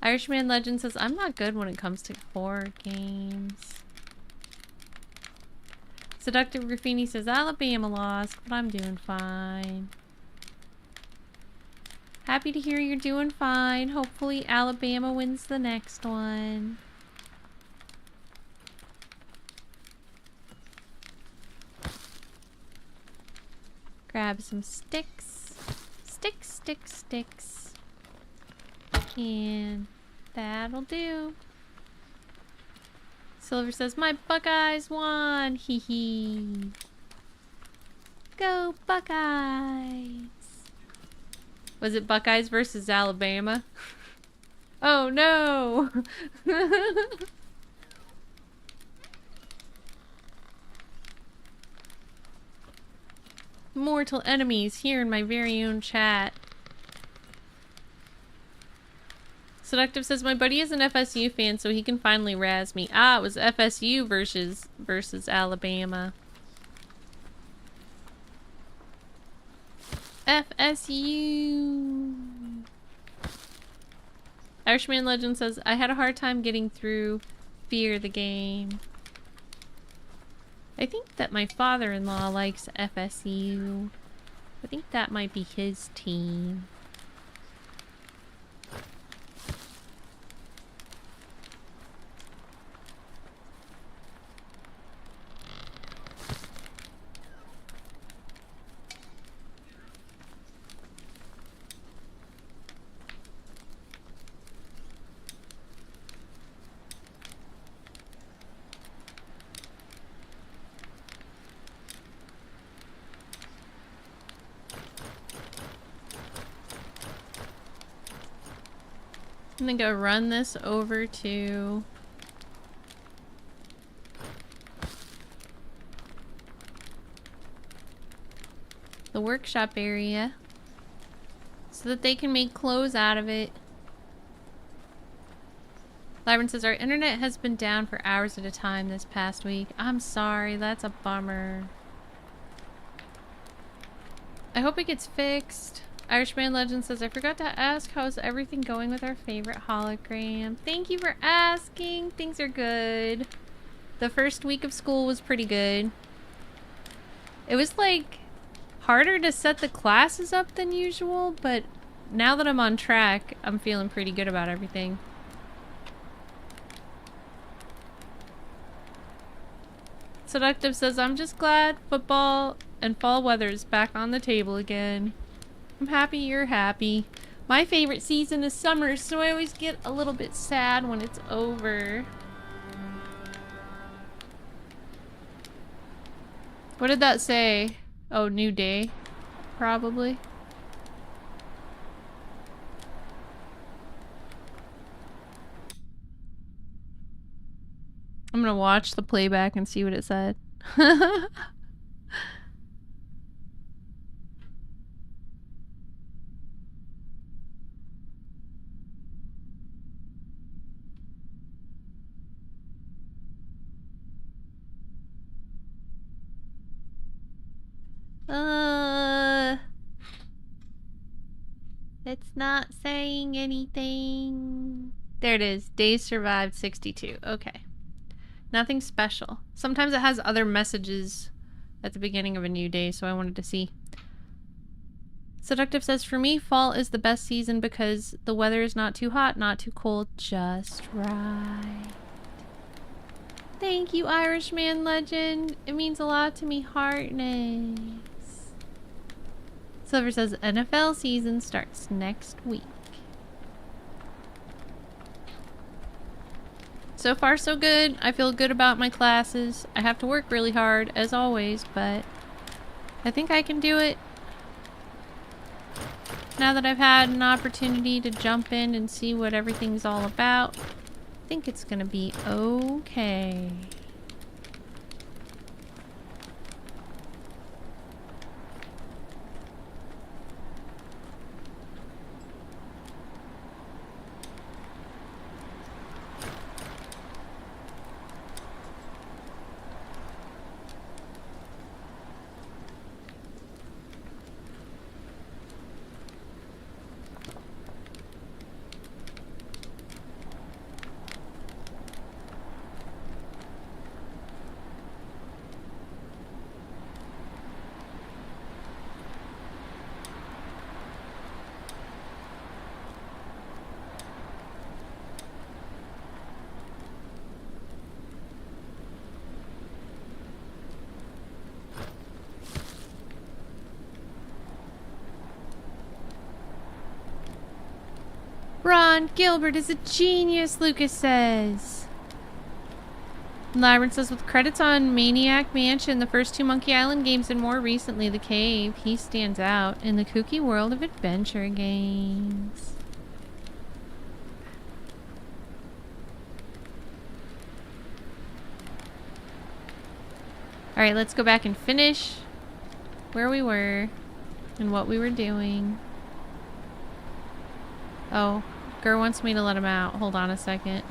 Irishman Legend says, I'm not good when it comes to horror games. Seductive Graffini says, Alabama lost, but I'm doing fine. Happy to hear you're doing fine. Hopefully Alabama wins the next one. Grab some sticks. Sticks, sticks, sticks. And that'll do. Silver says, my Buckeyes won! Hee hee. Go Buckeyes! Was it Buckeyes versus Alabama? Oh no! Mortal enemies here in my very own chat. Seductive says, my buddy is an FSU fan, so he can finally razz me. Ah, it was FSU versus Alabama. FSU. Irishman Legend says, I had a hard time getting through Fear the game. I think that my father-in-law likes FSU. I think that might be his team. I'm gonna go run this over to the workshop area so that they can make clothes out of it. Labyrinth says, our internet has been down for hours at a time this past week. I'm sorry, that's a bummer. I hope it gets fixed. Irishman Legend says, I forgot to ask how's everything going with our favorite hologram. Thank you for asking. Things are good. The first week of school was pretty good. It was like harder to set the classes up than usual, but now that I'm on track, I'm feeling pretty good about everything. Seductive says, I'm just glad football and fall weather is back on the table again. I'm happy you're happy. My favorite season is summer, so I always get a little bit sad when it's over. What did that say? Oh, new day, probably. I'm gonna watch the playback and see what it said. It's not saying anything. There it is. Days survived 62. Okay. Nothing special. Sometimes it has other messages at the beginning of a new day, so I wanted to see. Seductive says, for me, fall is the best season because the weather is not too hot, not too cold, just right. Thank you, Irishman Legend. It means a lot to me, heartness. Silver says, NFL season starts next week. So far, so good. I feel good about my classes. I have to work really hard, as always, but I think I can do it. Now that I've had an opportunity to jump in and see what everything's all about, I think it's gonna be okay. Ron Gilbert is a genius, Lucas says. Labyrinth says, with credits on Maniac Mansion, the first two Monkey Island games, and more recently The Cave, he stands out in the kooky world of adventure games. Alright, let's go back and finish where we were and what we were doing. Oh, Gir wants me to let him out. Hold on a second.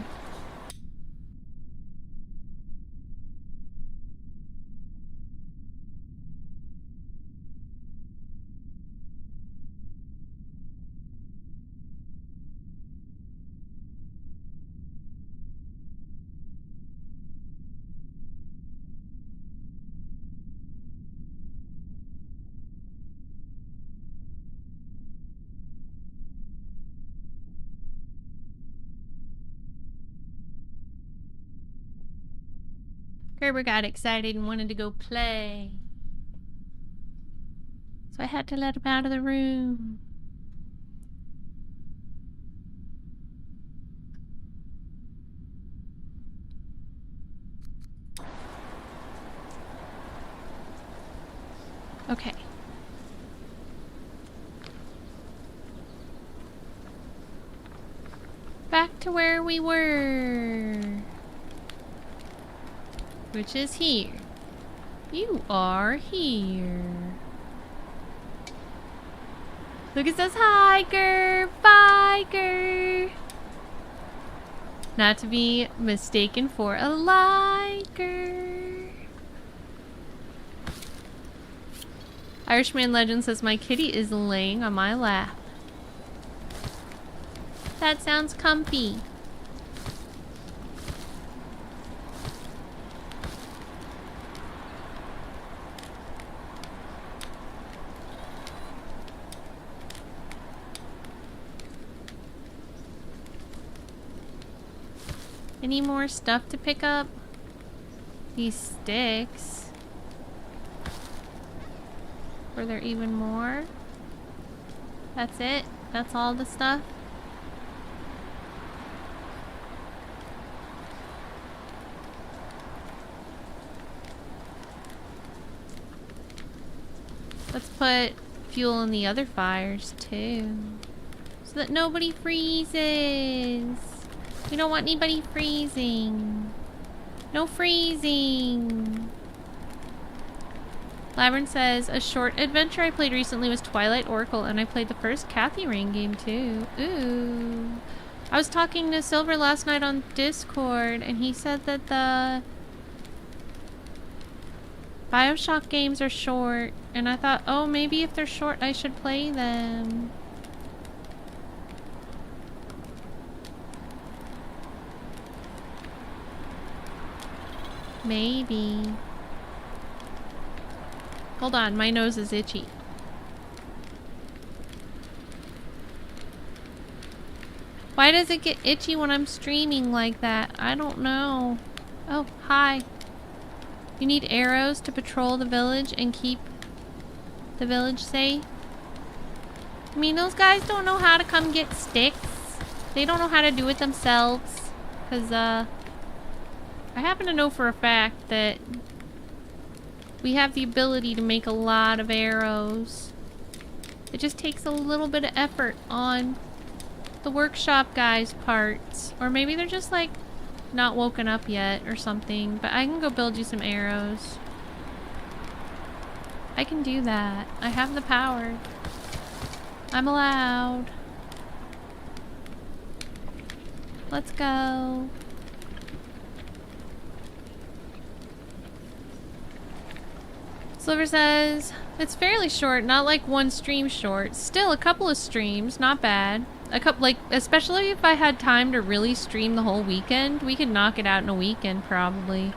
Gerber got excited and wanted to go play. So I had to let him out of the room. Okay. Back to where we were. Which is here. You are here. Lucas says, hi, Gir. Bye, Gir. Not to be mistaken for a liker. Irishman Legend says my kitty is laying on my lap. That sounds comfy. Any more stuff to pick up? These sticks. Were there even more? That's it? That's all the stuff? Let's put fuel in the other fires too, so that nobody freezes. We don't want anybody freezing. No freezing. Labyrinth says, a short adventure I played recently was Twilight Oracle, and I played the first Kathy Rain game too. Ooh. I was talking to Silver last night on Discord, and he said that the BioShock games are short, and I thought, oh, maybe if they're short, I should play them. Maybe. Hold on, my nose is itchy. Why does it get itchy when I'm streaming like that? I don't know. Oh, hi. You need arrows to patrol the village and keep the village safe? I mean, those guys don't know how to come get sticks. They don't know how to do it themselves. Because, I happen to know for a fact that we have the ability to make a lot of arrows. It just takes a little bit of effort on the workshop guys' parts. Or maybe they're just like not woken up yet or something. But I can go build you some arrows. I can do that. I have the power. I'm allowed. Let's go. Sliver says, it's fairly short, not like one stream short. Still a couple of streams, not bad. A couple, like, especially if I had time to really stream the whole weekend, we could knock it out in a weekend probably.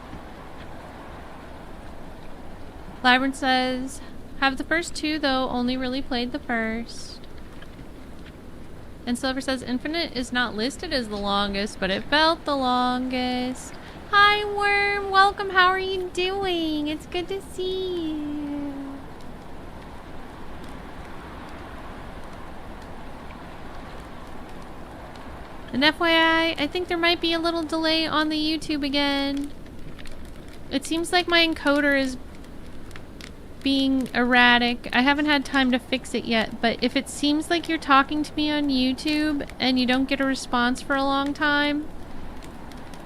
Labyrinth says, have the first two though, only really played the first. And Silver says, Infinite is not listed as the longest, but it felt the longest. Hi Worm, welcome, how are you doing? It's good to see you. And FYI, I think there might be a little delay on the YouTube again. It seems like my encoder is being erratic. I haven't had time to fix it yet, but if it seems like you're talking to me on YouTube and you don't get a response for a long time,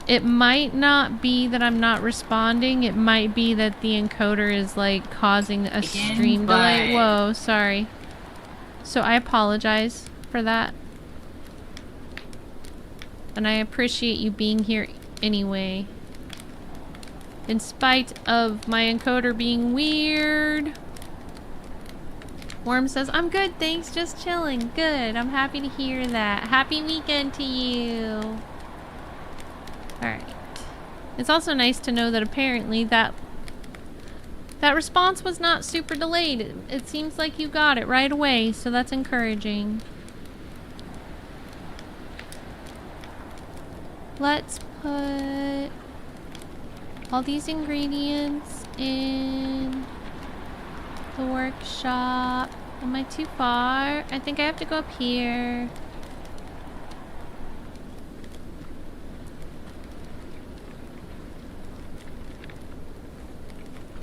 it might not be that I'm not responding. It might be that the encoder is like causing a stream delay. Whoa, sorry. So I apologize for that. And I appreciate you being here anyway. In spite of my encoder being weird. Worm says, I'm good, thanks, just chilling. Good, I'm happy to hear that. Happy weekend to you. Alright. It's also nice to know that apparently that response was not super delayed. It seems like you got it right away, so that's encouraging. Let's put all these ingredients in the workshop. Am I too far? I think I have to go up here.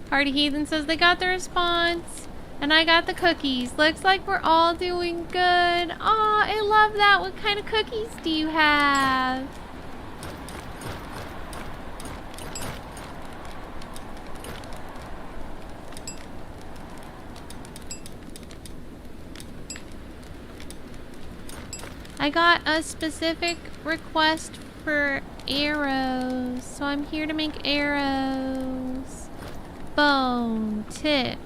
Hardy Heathen says they got the response. And I got the cookies. Looks like we're all doing good. Aw, I love that. What kind of cookies do you have? I got a specific request for arrows, so I'm here to make arrows. Bone tipped.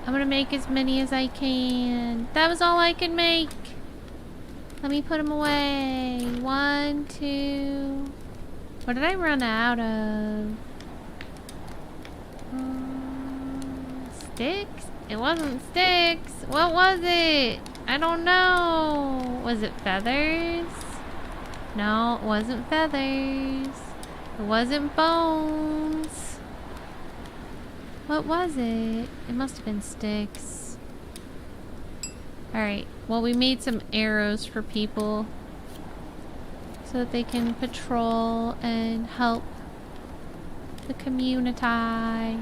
I'm gonna make as many as I can. That was all I could make. Let me put them away. 1, 2. What did I run out of? Sticks? It wasn't sticks. What was it? I don't know. Was it feathers? No, it wasn't feathers. It wasn't bones. What was it? It must have been sticks. Alright, well we made some arrows for people so that they can patrol and help the community.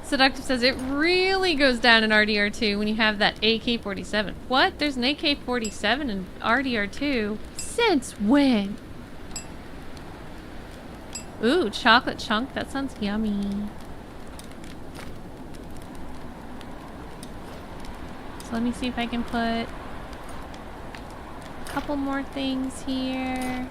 Seductive says it really goes down in RDR2 when you have that AK-47. What? There's an AK-47 in RDR2? Since when? Ooh, chocolate chunk. That sounds yummy. So let me see if I can put a couple more things here.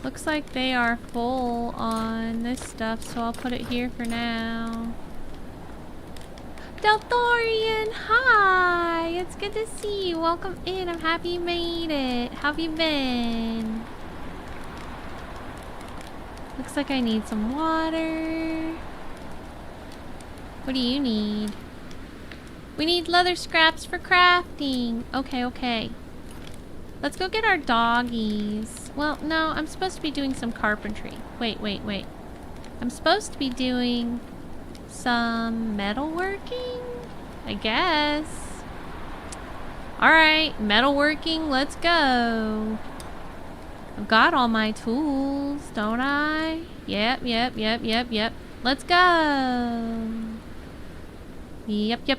Looks like they are full on this stuff, so I'll put it here for now. Delthorian, hi! It's good to see you. Welcome in. I'm happy you made it. How have you been? Looks like I need some water. What do you need? We need leather scraps for crafting. Okay, okay. Let's go get our doggies. Well, no, I'm supposed to be doing some carpentry. Wait. I'm supposed to be doing some metalworking? I guess. Alright, metalworking, let's go. I've got all my tools, don't I? Yep. Let's go. Yep. Yep.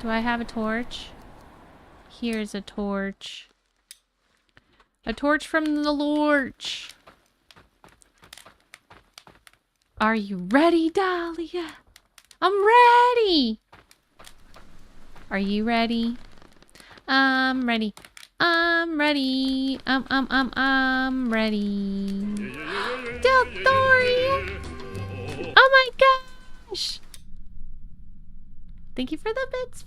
Do I have a torch? Here's a torch. A torch from the Lorch. Are you ready, Dahlia? I'm ready! Are you ready? I'm ready. I'm ready. I'm ready. Delthoria! Oh my gosh! Thank you for the bits,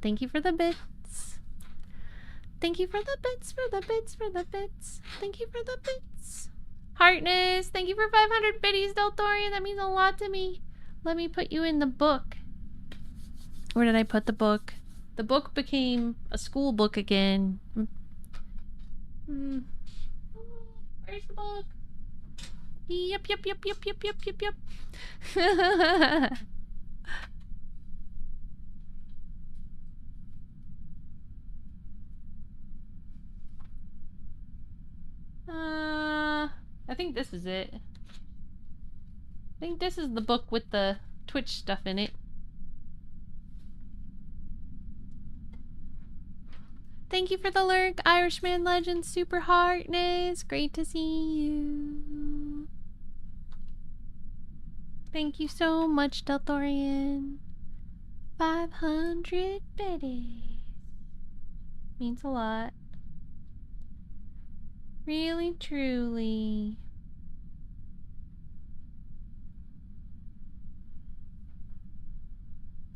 Thank you for the bits. Thank you for the bits, Thank you for the bits. Heartness, thank you for 500 biddies, Deltorian. That means a lot to me. Let me put you in the book. Where did I put the book? The book became a school book again. Where's the book? Yep. I think this is it. I think this is the book with the Twitch stuff in it. Thank you for the lurk, Irishman Legend, Super Heartness. Great to see you. Thank you so much, Delthorian. 500 biddies. Means a lot. Really, truly.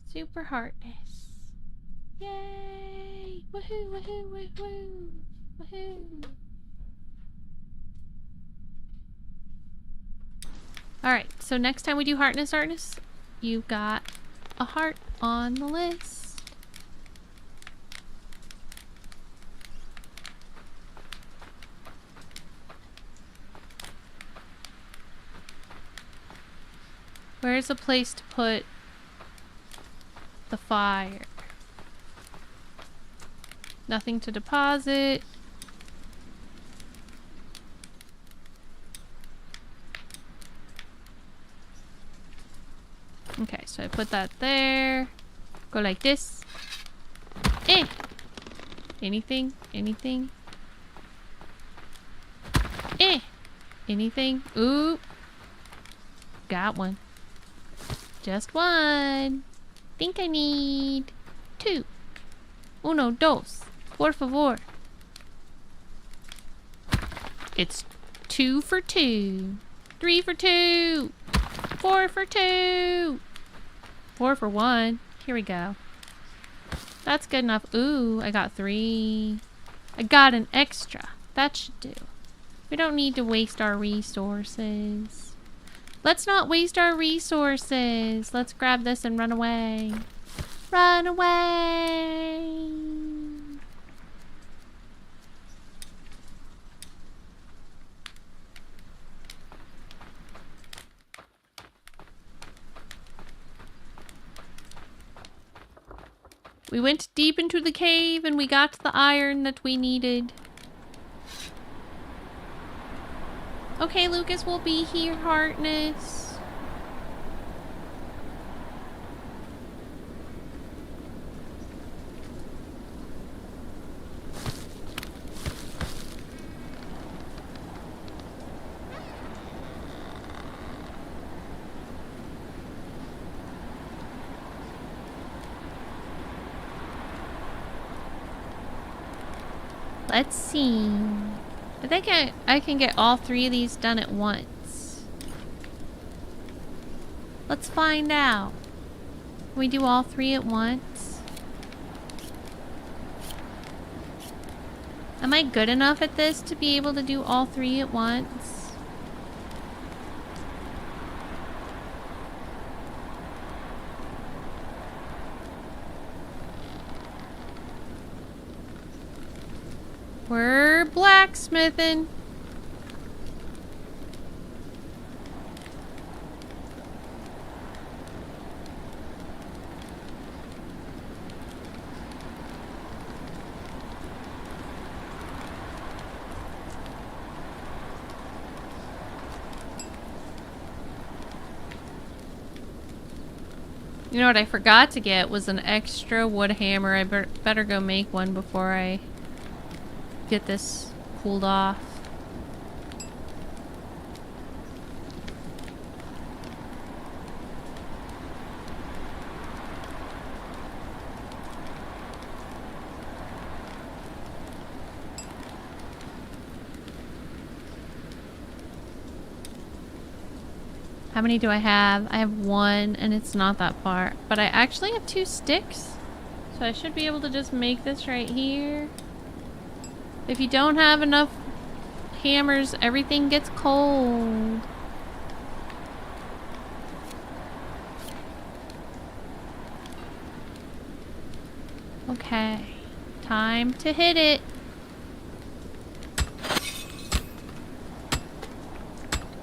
Super Heartness. Yay! Woohoo! Alright, so next time we do Heartness, you've got a heart on the list. Where's a place to put the fire? Nothing to deposit. Okay, so I put that there. Go like this. Anything? Eh. Anything? Ooh. Got one. Just one. Think I need 2. Uno, dos. Por favor. It's 2 for 2. 3 for 2. 4 for 2. 4 for 1. Here we go. That's good enough. Ooh, I got 3. I got an extra. That should do. We don't need to waste our resources. Let's not waste our resources. Let's grab this and run away. Run away. We went deep into the cave and we got the iron that we needed. Okay, Lucas will be here, heartness. Let's see. I think I can get all 3 of these done at once. Let's find out. Can we do all 3 at once? Am I good enough at this to be able to do all 3 at once? We're blacksmithing. You know what I forgot to get was an extra wood hammer. I better go make one before I get this cooled off. How many do I have? I have 1 and it's not that far, but I actually have 2 sticks, so I should be able to just make this right here. If you don't have enough hammers, everything gets cold. Okay, time to hit it.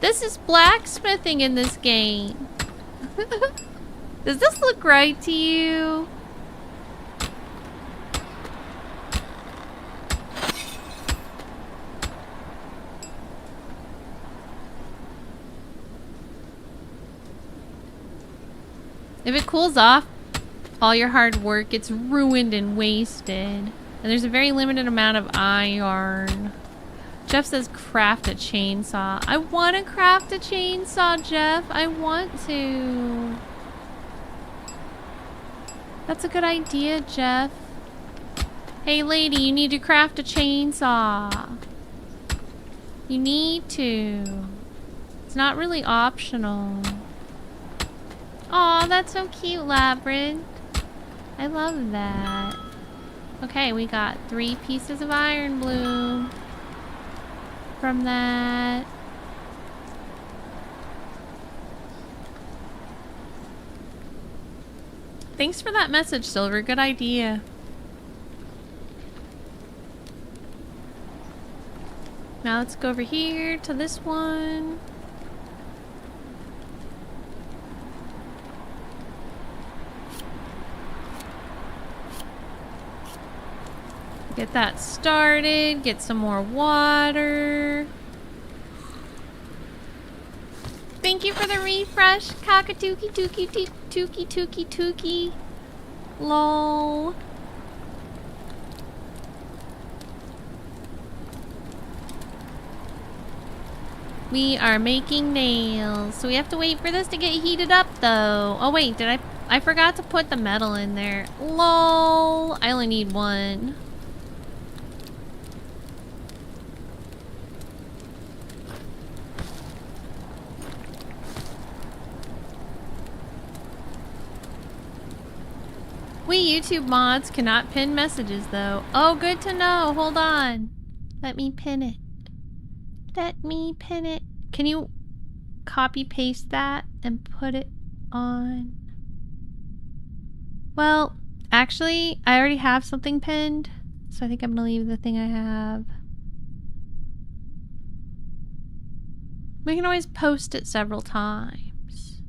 This is blacksmithing in this game. Does this look right to you? If it cools off, all your hard work gets ruined and wasted. And there's a very limited amount of iron. Jeff says craft a chainsaw. I want to craft a chainsaw, Jeff. I want to. That's a good idea, Jeff. Hey lady, you need to craft a chainsaw. You need to. It's not really optional. Aw, that's so cute, Labyrinth. I love that. Okay, we got 3 pieces of iron bloom from that. Thanks for that message, Silver. Good idea. Now let's go over here to this one. Get that started, get some more water. Thank you for the refresh, cockatookie tookie tookie tookie tookie. Lol. We are making nails. So we have to wait for this to get heated up though. Oh wait, I forgot to put the metal in there. Lol. I only need one. We YouTube mods cannot pin messages though. Oh, good to know. Hold on. Let me pin it. Let me pin it. Can you copy paste that and put it on? Well, actually, I already have something pinned, so I think I'm gonna leave the thing I have. We can always post it several times.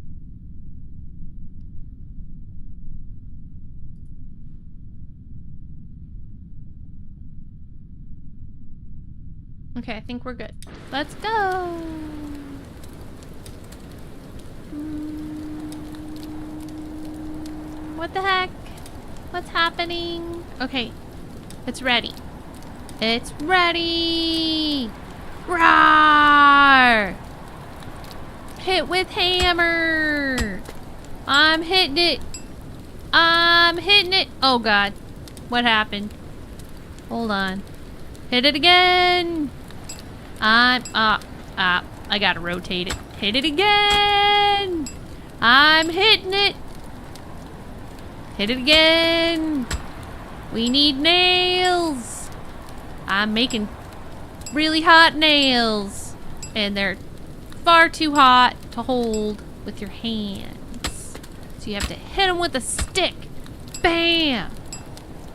Okay, I think we're good. Let's go! What the heck? What's happening? Okay, it's ready. It's ready! Roar! Hit with hammer! I'm hitting it! I'm hitting it! Oh god. What happened? Hold on. Hit it again! I gotta rotate it. Hit it again! I'm hitting it! Hit it again! We need nails! I'm making really hot nails. And they're far too hot to hold with your hands. So you have to hit them with a stick. Bam!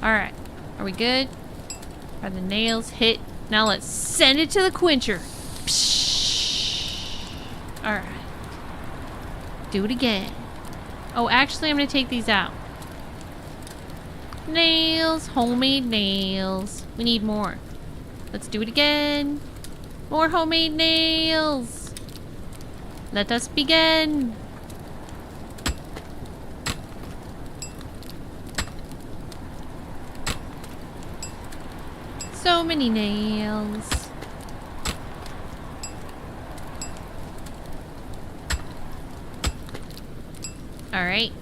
Alright, are we good? Are the nails hit? Now let's send it to the quencher. Alright. Do it again. Oh, actually, I'm going to take these out. Nails. Homemade nails. We need more. Let's do it again. More homemade nails. Let us begin. So many nails. Alright.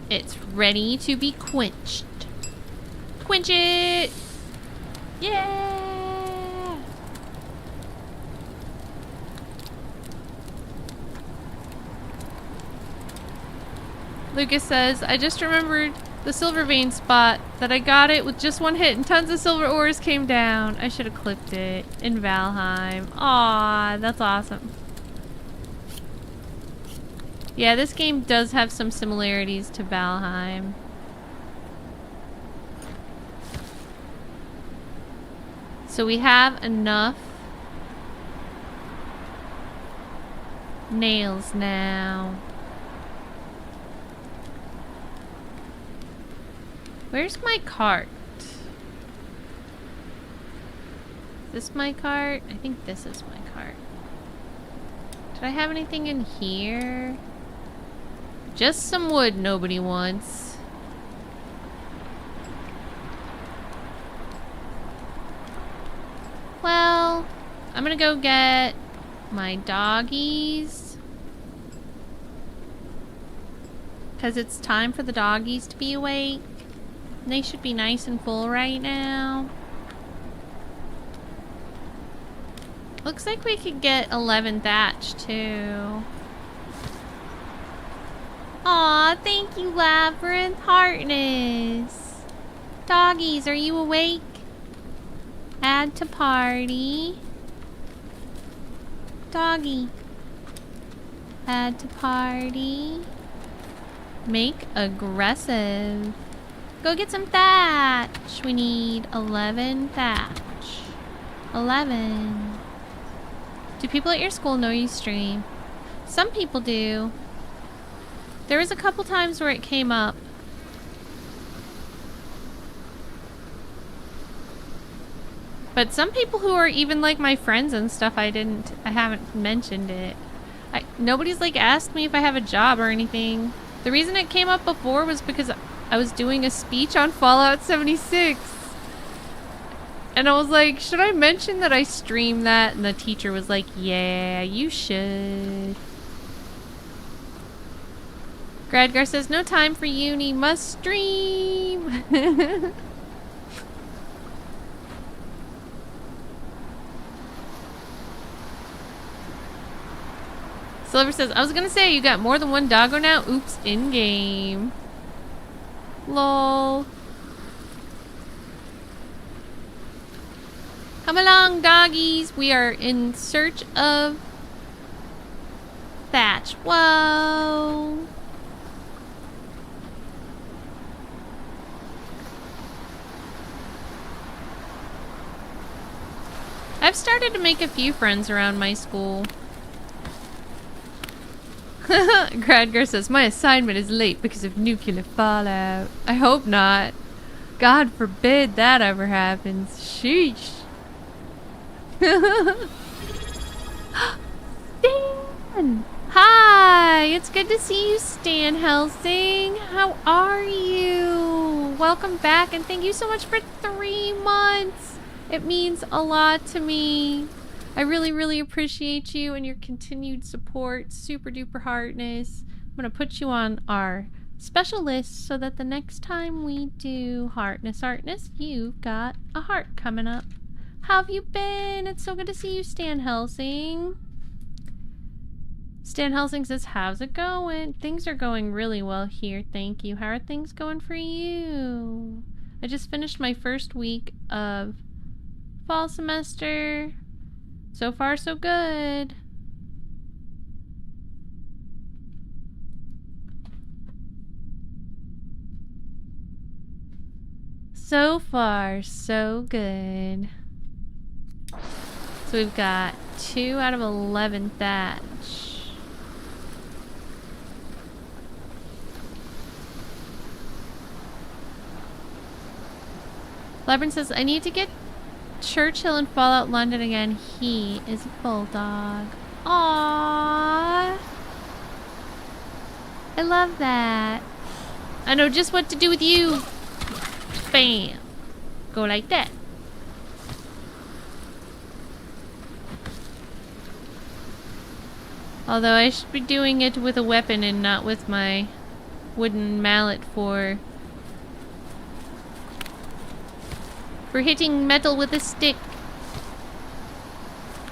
It's ready to be quenched. Quench it! Yeah! Lucas says, I just remembered the silver vein spot that I got it with just one hit and tons of silver ores came down. I should have clipped it in Valheim. Aw, that's awesome. Yeah, this game does have some similarities to Valheim. So we have enough nails now. Where's my cart? Is this my cart? I think this is my cart. Did I have anything in here? Just some wood nobody wants. Well, I'm gonna go get my doggies. Because it's time for the doggies to be awake. And they should be nice and full right now. Looks like we could get 11 thatch too. Aw, thank you, Labyrinth. Heartness. Doggies, are you awake? Add to party. Doggy. Add to party. Make aggressive. Go get some thatch. We need 11 thatch. 11. Do people at your school know you stream? Some people do. There was a couple times where it came up. But some people who are even like my friends and stuff, I haven't mentioned it. Nobody's like asked me if I have a job or anything. The reason it came up before was because I was doing a speech on Fallout 76. And I was like, should I mention that I stream that? And the teacher was like, yeah, you should. Gradgar says, no time for uni, must stream. Silver says, I was gonna say, you got more than one doggo now? Oops, in-game. Lol. Come along, doggies. We are in search of Thatch. Whoa. I've started to make a few friends around my school. Gradgar says, my assignment is late because of nuclear fallout. I hope not. God forbid that ever happens. Sheesh. Stan! Hi! It's good to see you, Stan Helsing. How are you? Welcome back and thank you so much for 3 months. It means a lot to me. I really, really appreciate you and your continued support. Super duper heartness. I'm gonna put you on our special list so that the next time we do heartness, you've got a heart coming up. How have you been? It's so good to see you, Stan Helsing. Stan Helsing says, how's it going? Things are going really well here, thank you. How are things going for you? I just finished my first week of fall semester. So far, so good. So far, so good. So we've got 2 out of 11 thatch. Labyrinth says, I need to get Churchill in Fallout London again. He is a bulldog. Aww. I love that. I know just what to do with you. Bam. Go like that. Although I should be doing it with a weapon and not with my wooden mallet for hitting metal with a stick.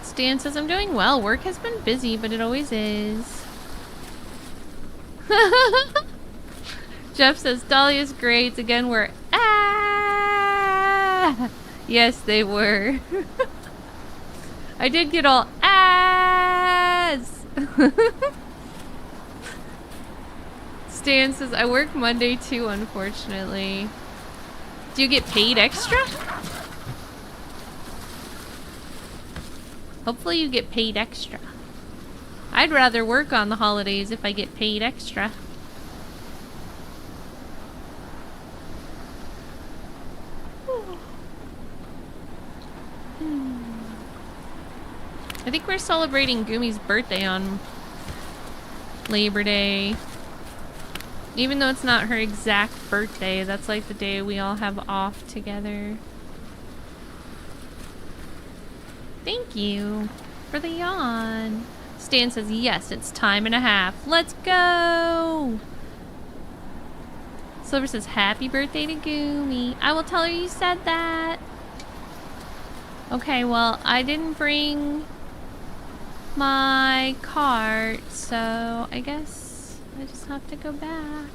Stan says, I'm doing well. Work has been busy, but it always is. Jeff says, Dahlia's grades again were ah. Yes, they were. I did get all ass. Stan says, I work Monday too, unfortunately. Do you get paid extra? Hopefully you get paid extra. I'd rather work on the holidays if I get paid extra. I think we're celebrating Gumi's birthday on Labor Day. Even though it's not her exact birthday, that's like the day we all have off together. Thank you for the yawn. Stan says, yes, it's time and a half. Let's go! Silver says, happy birthday to Gumi. I will tell her you said that. Okay, well, I didn't bring my cart, so I guess I just have to go back.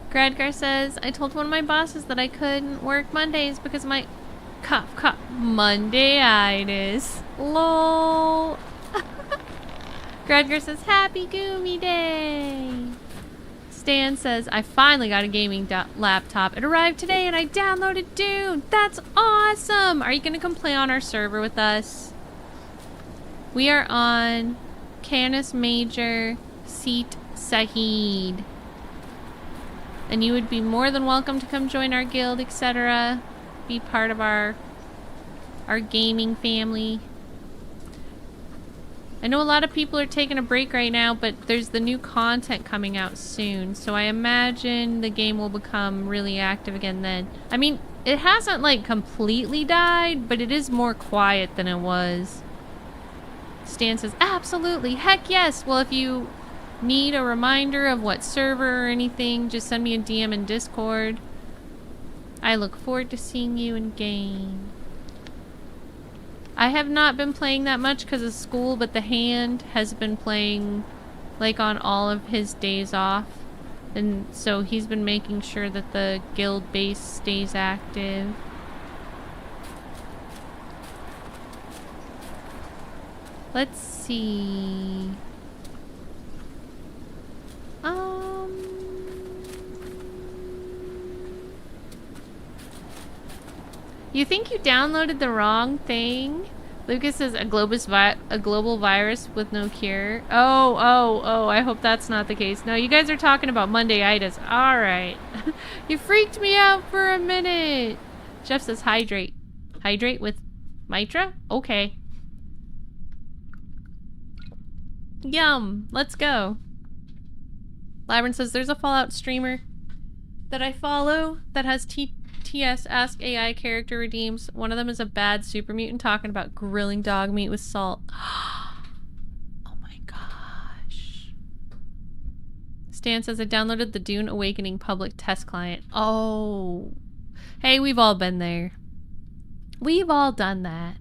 Gradgar says, I told one of my bosses that I couldn't work Mondays because of my cough Mondayitis. LOL. Gradgar says, happy Gumi Day. Stan says, I finally got a gaming laptop. It arrived today and I downloaded Dune. That's awesome. Are you going to come play on our server with us? We are on Canis Major Seat Sahid. And you would be more than welcome to come join our guild, etc. Be part of our gaming family. I know a lot of people are taking a break right now, but there's the new content coming out soon, so I imagine the game will become really active again then. I mean, it hasn't like completely died, but it is more quiet than it was. Stan says, absolutely, heck yes. Well, if you need a reminder of what server or anything, just send me a DM in Discord. I look forward to seeing you in game. I have not been playing that much because of school, but the hand has been playing like on all of his days off. And so he's been making sure that the guild base stays active. Let's see. You think you downloaded the wrong thing? Lucas says a global virus with no cure. Oh, I hope that's not the case. No, you guys are talking about Monday-itis. Alright. You freaked me out for a minute. Jeff says hydrate. Hydrate with Mitra? Okay. Yum. Let's go. Labyrinth says there's a Fallout streamer that I follow that has TS Ask AI character redeems. One of them is a bad super mutant talking about grilling dog meat with salt. Oh my gosh. Stan says I downloaded the Dune Awakening public test client. Oh. Hey, we've all been there. We've all done that.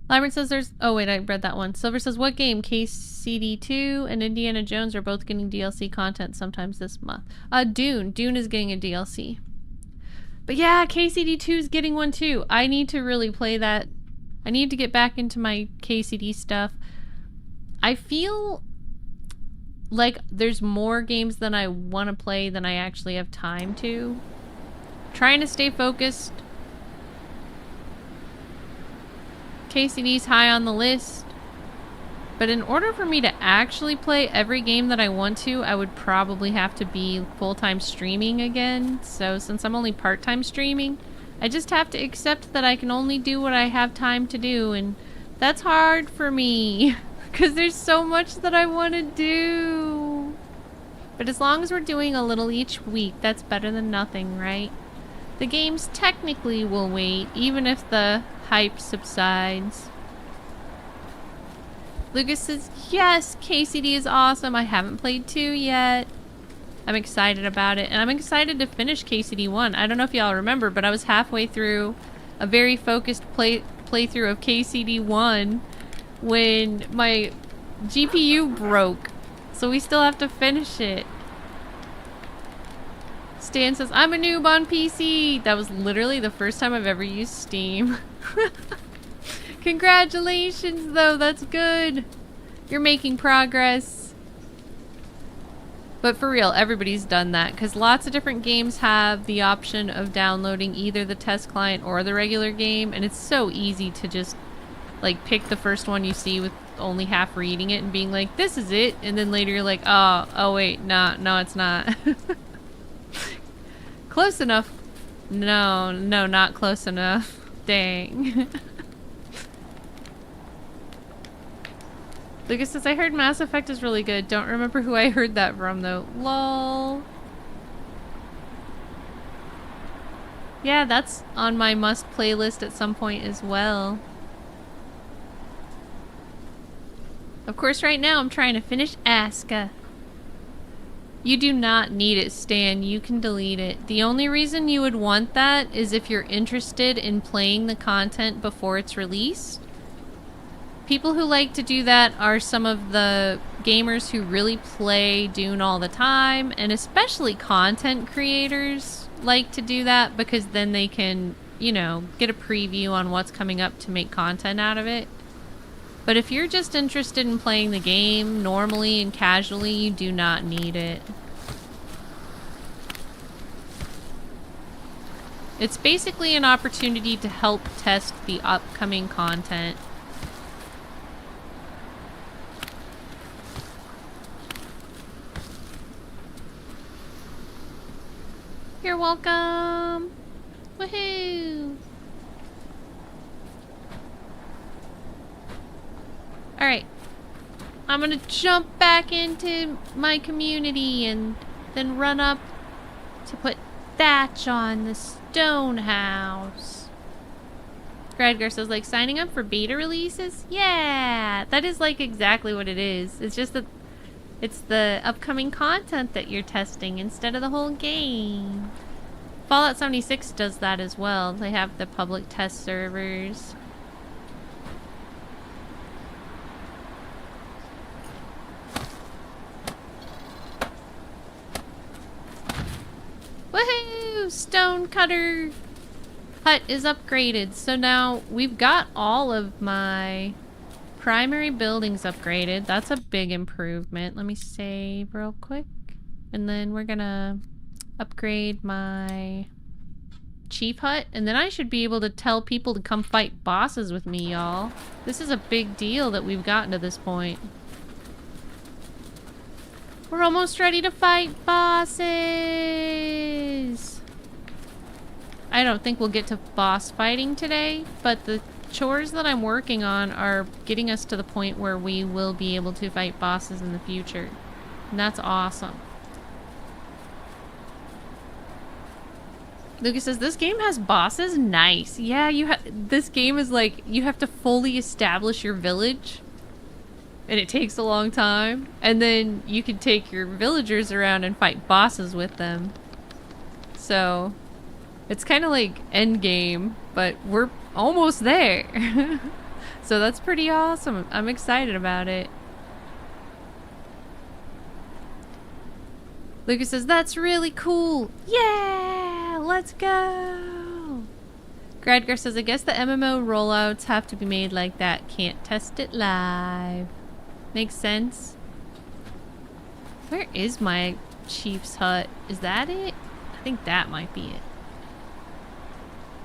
Labyrinth says there's... Oh wait, I read that one. Silver says what game? KCD2 and Indiana Jones are both getting DLC content sometimes this month. Dune. Dune is getting a DLC. But yeah, KCD2 is getting one too. I need to really play that. I need to get back into my KCD stuff. I feel like there's more games than I want to play than I actually have time to. Trying to stay focused. KCD's high on the list. But in order for me to actually play every game that I want to, I would probably have to be full-time streaming again. So since I'm only part-time streaming, I just have to accept that I can only do what I have time to do. And that's hard for me because there's so much that I want to do. But as long as we're doing a little each week, that's better than nothing, right? The games technically will wait, even if the hype subsides. Lucas says, yes, KCD is awesome. I haven't played 2 yet. I'm excited about it. And I'm excited to finish KCD 1. I don't know if y'all remember, but I was halfway through a very focused playthrough of KCD 1 when my GPU broke. So we still have to finish it. Stan says, I'm a noob on PC. That was literally the first time I've ever used Steam. Congratulations, though. That's good. You're making progress. But for real, everybody's done that. Because lots of different games have the option of downloading either the test client or the regular game. And it's so easy to just, like, pick the first one you see with only half reading it and being like, this is it. And then later you're like, oh wait, no, it's not. Close enough. No, not close enough. Dang. Lucas says, I heard Mass Effect is really good. Don't remember who I heard that from, though. Lol. Yeah, that's on my must playlist at some point as well. Of course, right now I'm trying to finish Aska. You do not need it, Stan. You can delete it. The only reason you would want that is if you're interested in playing the content before it's released. People who like to do that are some of the gamers who really play Dune all the time, and especially content creators like to do that because then they can, you know, get a preview on what's coming up to make content out of it. But if you're just interested in playing the game normally and casually, you do not need it. It's basically an opportunity to help test the upcoming content. You're welcome. Woohoo. Alright. I'm gonna jump back into my community and then run up to put thatch on the stone house. Gradgar says, like, signing up for beta releases? Yeah! That is, like, exactly what it is. It's just that it's the upcoming content that you're testing instead of the whole game. Fallout 76 does that as well. They have the public test servers. Woohoo! Stonecutter hut is upgraded. So now we've got all of my primary buildings upgraded. That's a big improvement. Let me save real quick. And then we're gonna upgrade my chief hut. And then I should be able to tell people to come fight bosses with me, y'all. This is a big deal that we've gotten to this point. We're almost ready to fight bosses! I don't think we'll get to boss fighting today, but the chores that I'm working on are getting us to the point where we will be able to fight bosses in the future. And that's awesome. Lucas says, this game has bosses? Nice. Yeah, this game is like, you have to fully establish your village. And it takes a long time. And then you can take your villagers around and fight bosses with them. So, it's kind of like endgame, but we're almost there. So that's pretty awesome. I'm excited about it. Lucas says, that's really cool. Yeah, let's go. Gradgar says, I guess the MMO rollouts have to be made like that. Can't test it live. Makes sense. Where is my chief's hut? Is that it? I think that might be it.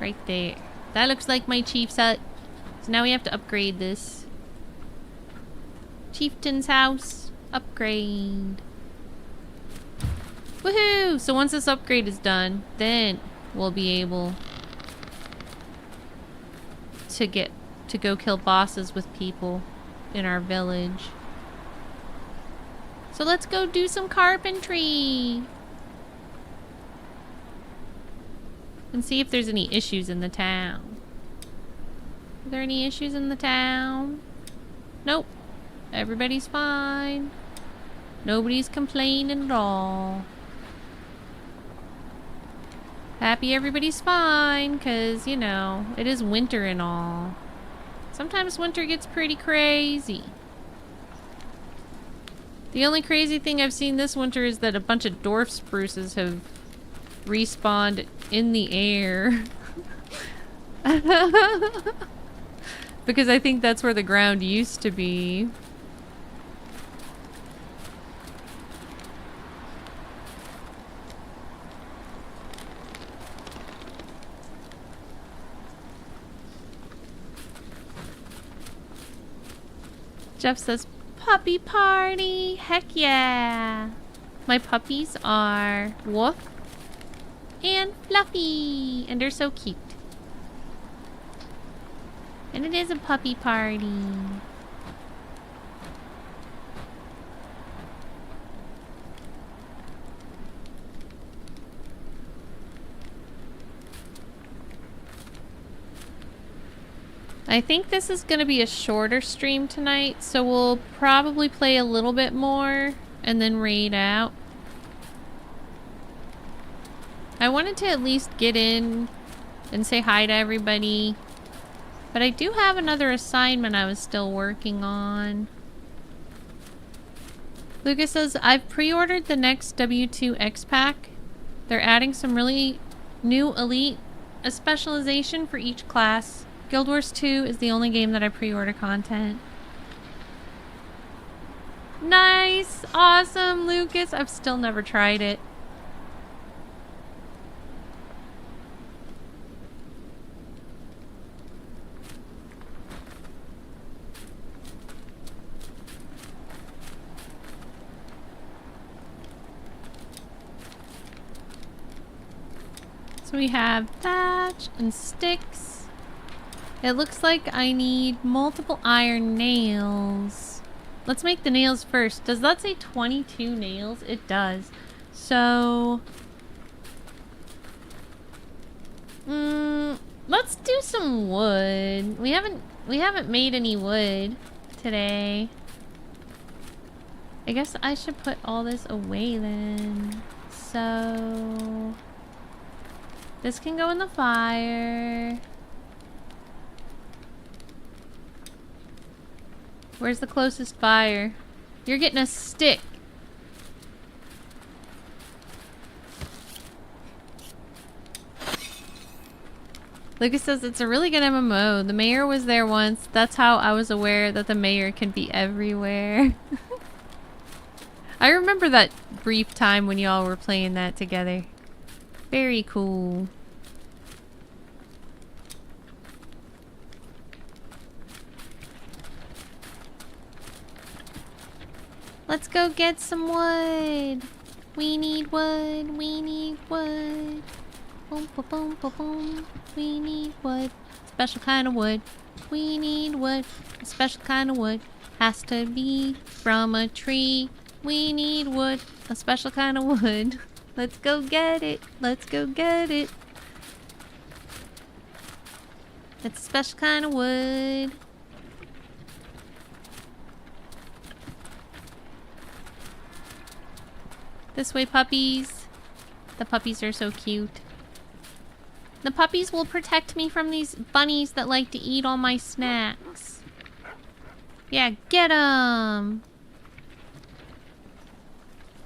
Right there. That looks like my chief's hut. So now we have to upgrade this. Chieftain's house. Upgrade. Woohoo! So once this upgrade is done, then we'll be able to go kill bosses with people in our village. So let's go do some carpentry and see if there's any issues in the town. Are there any issues in the town? Nope. Everybody's fine. Nobody's complaining at all. Happy everybody's fine, 'cause, you know, it is winter and all. Sometimes winter gets pretty crazy. The only crazy thing I've seen this winter is that a bunch of dwarf spruces have respawned in the air. Because I think that's where the ground used to be. Jeff says, puppy party! Heck yeah! My puppies are Woof and Fluffy, and they're so cute. And it is a puppy party. I think this is going to be a shorter stream tonight, so we'll probably play a little bit more and then raid out. I wanted to at least get in and say hi to everybody, but I do have another assignment I was still working on. Lucas says, I've pre-ordered the next W2 X pack. They're adding some really new elite, a specialization for each class. Guild Wars 2 is the only game that I pre-order content. Nice! Awesome, Lucas! I've still never tried it. So we have thatch and sticks. It looks like I need multiple iron nails. Let's make the nails first. Does that say 22 nails? It does. So... let's do some wood. We haven't made any wood today. I guess I should put all this away then. So... this can go in the fire. Where's the closest fire? You're getting a stick. Lucas says it's a really good MMO. The mayor was there once. That's how I was aware that the mayor can be everywhere. I remember that brief time when y'all were playing that together. Very cool. Let's go get some wood. We need wood. We need wood. Boom, boom, boom, boom, boom. We need wood. Special kind of wood. We need wood. A special kind of wood. Has to be from a tree. We need wood. A special kind of wood. Let's go get it. Let's go get it. It's a special kind of wood. This way, puppies. The puppies are so cute. The puppies will protect me from these bunnies that like to eat all my snacks. Yeah, get 'em!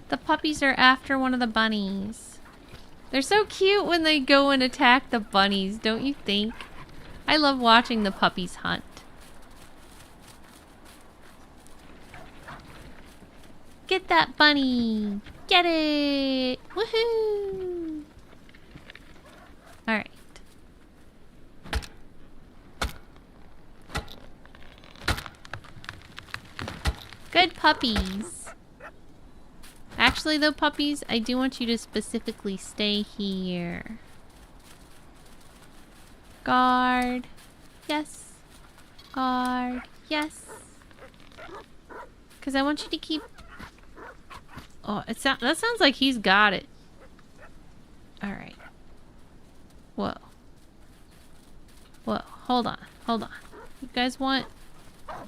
The puppies are after one of the bunnies. They're so cute when they go and attack the bunnies, don't you think? I love watching the puppies hunt. Get that bunny! Get it! Woohoo! Alright. Good puppies. Actually though, puppies, I do want you to specifically stay here. Guard. Yes. Guard. Yes. Because I want you to keep... oh, that sounds like he's got it. Alright. Whoa. Whoa. Hold on. Hold on. You guys want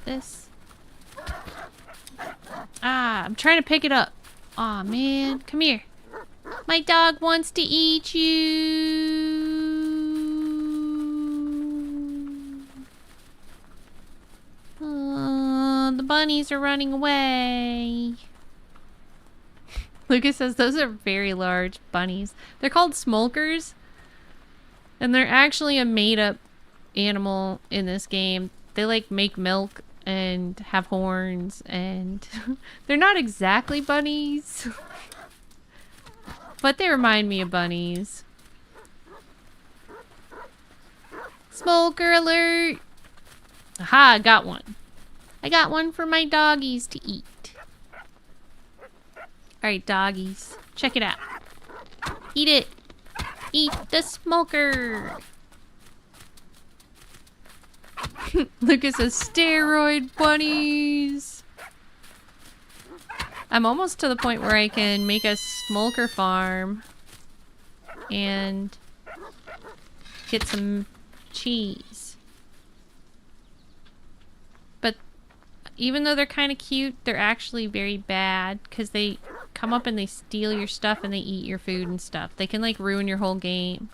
this? Ah, I'm trying to pick it up. Aw, man. Come here. My dog wants to eat you. The bunnies are running away. Lucas says those are very large bunnies. They're called smokers. And they're actually a made-up animal in this game. They like make milk and have horns and they're not exactly bunnies. But they remind me of bunnies. Smoker alert! Aha, I got one. I got one for my doggies to eat. Alright, doggies. Check it out. Eat it! Eat the smoker! Lucas says steroid bunnies! I'm almost to the point where I can make a smoker farm and get some cheese. But even though they're kind of cute, they're actually very bad because they come up and they steal your stuff and they eat your food and stuff. They can like ruin your whole game.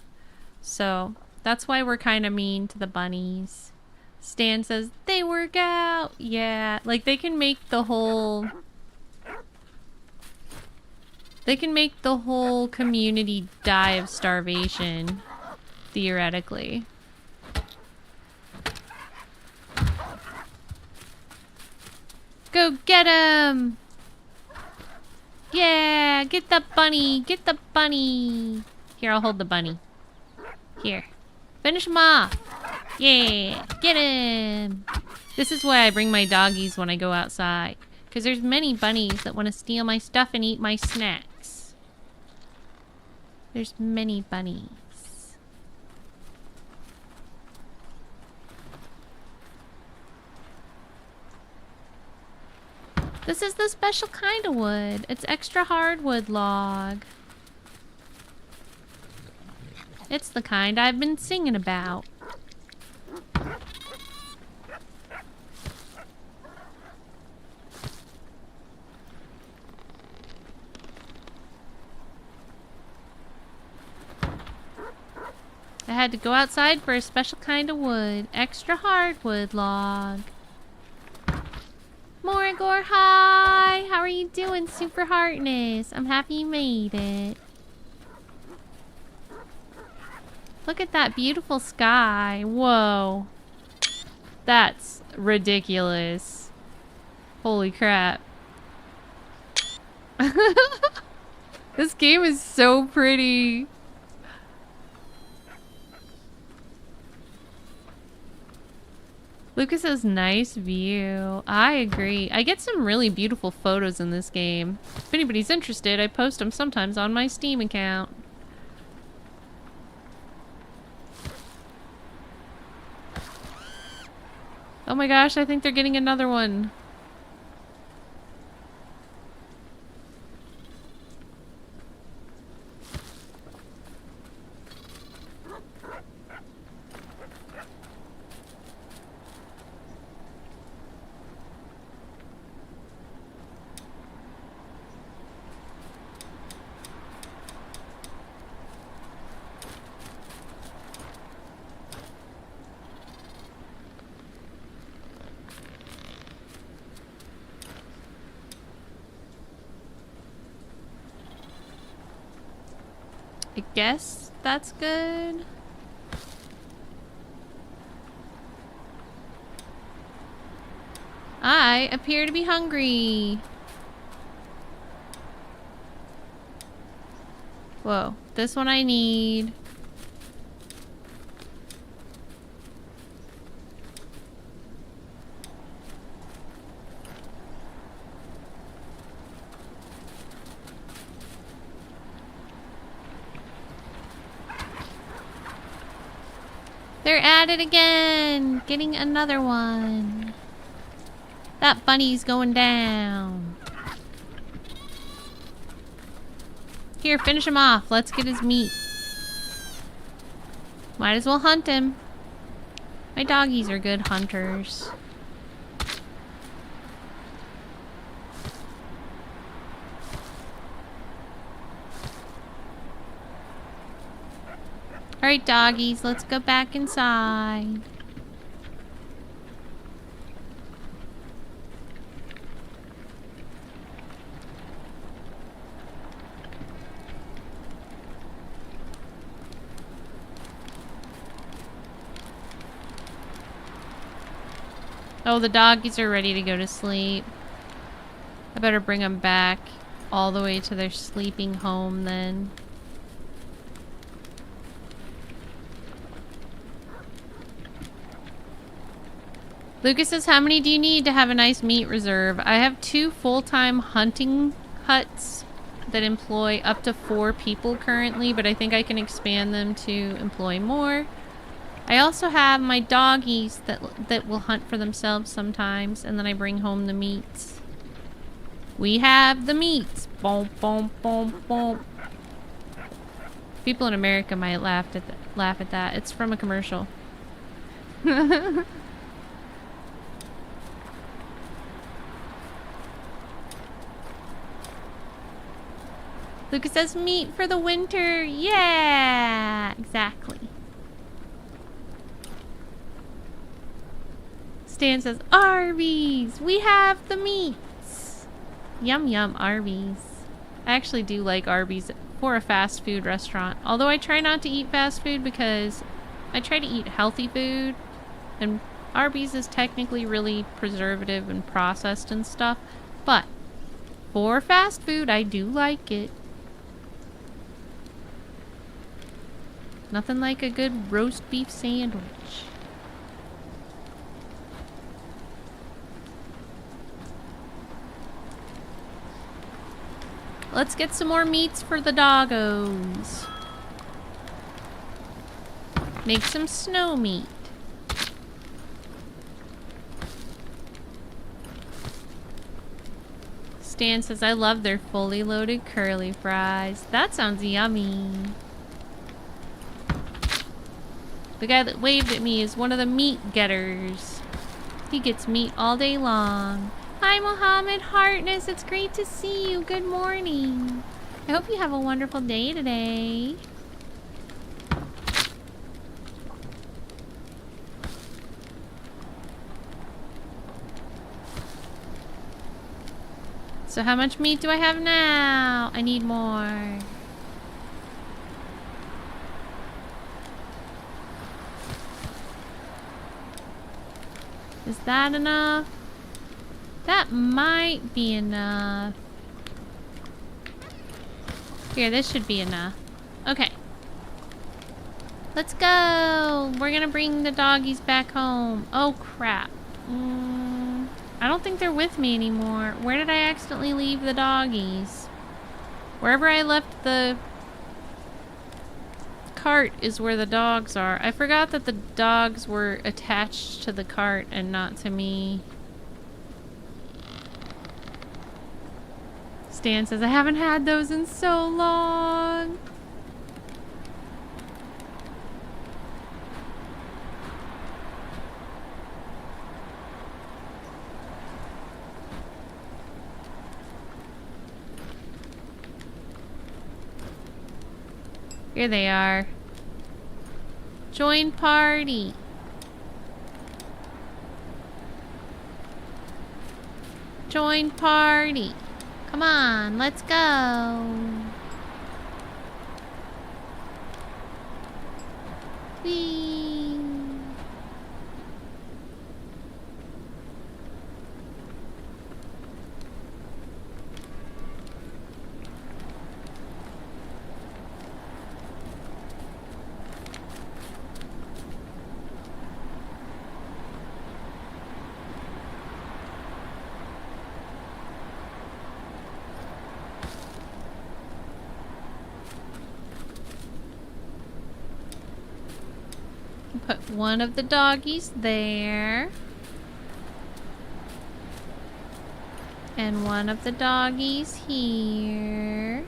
So that's why we're kind of mean to the bunnies. Stan says they work out. Yeah, like they can make the whole community die of starvation, theoretically. Go get him! Yeah, get the bunny, get the bunny. Here, I'll hold the bunny. Here, finish him off. Yeah, get him. This is why I bring my doggies when I go outside. Because there's many bunnies that want to steal my stuff and eat my snacks. There's many bunnies. This is the special kind of wood. It's extra hardwood log. It's the kind I've been singing about. I had to go outside for a special kind of wood. Extra hardwood log. Morgor, hi! How are you doing, Super Heartness? I'm happy you made it. Look at that beautiful sky. Whoa. That's ridiculous. Holy crap. This game is so pretty. Lucas says, nice view. I agree. I get some really beautiful photos in this game. If anybody's interested, I post them sometimes on my Steam account. Oh my gosh, I think they're getting another one. I guess that's good. I appear to be hungry. Whoa, this one I need. They're at it again! Getting another one. That bunny's going down. Here, finish him off. Let's get his meat. Might as well hunt him. My doggies are good hunters. Alright, doggies, let's go back inside. Oh, the doggies are ready to go to sleep. I better bring them back all the way to their sleeping home then. Lucas says, how many do you need to have a nice meat reserve? I have 2 full-time hunting huts that employ up to 4 people currently, but I think I can expand them to employ more. I also have my doggies that will hunt for themselves sometimes, and then I bring home the meats. We have the meats. Boom, boom, boom, boom. People in America might laugh at that. It's from a commercial. Lucas says meat for the winter. Yeah, exactly. Stan says Arby's. We have the meats. Yum yum Arby's. I actually do like Arby's for a fast food restaurant. Although I try not to eat fast food because I try to eat healthy food. And Arby's is technically really preservative and processed and stuff. But for fast food, I do like it. Nothing like a good roast beef sandwich. Let's get some more meats for the doggos. Make some snow meat. Stan says, I love their fully loaded curly fries. That sounds yummy. The guy that waved at me is one of the meat getters. He gets meat all day long. Hi, Mohammed Heartness. It's great to see you. Good morning. I hope you have a wonderful day today. So how much meat do I have now? I need more. Is that enough? That might be enough. Here, this should be enough. Okay. Let's go. We're gonna bring the doggies back home. Oh, crap. I don't think they're with me anymore. Where did I accidentally leave the doggies? Wherever I left the cart is where the dogs are. I forgot that the dogs were attached to the cart and not to me. Stan says, I haven't had those in so long. Here they are. Join party. Join party. Come on, let's go. Whee. Put one of the doggies there. And one of the doggies here.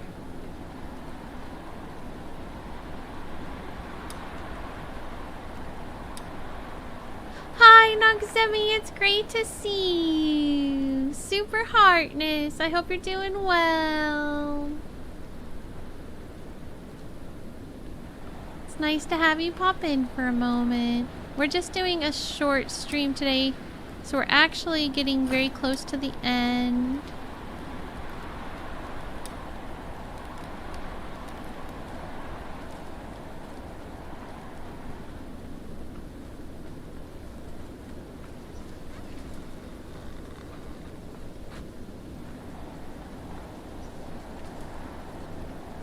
Hi, Nogzemi. It's great to see you. Super Heartness. I hope you're doing well. Nice to have you pop in for a moment. We're just doing a short stream today, so we're actually getting very close to the end.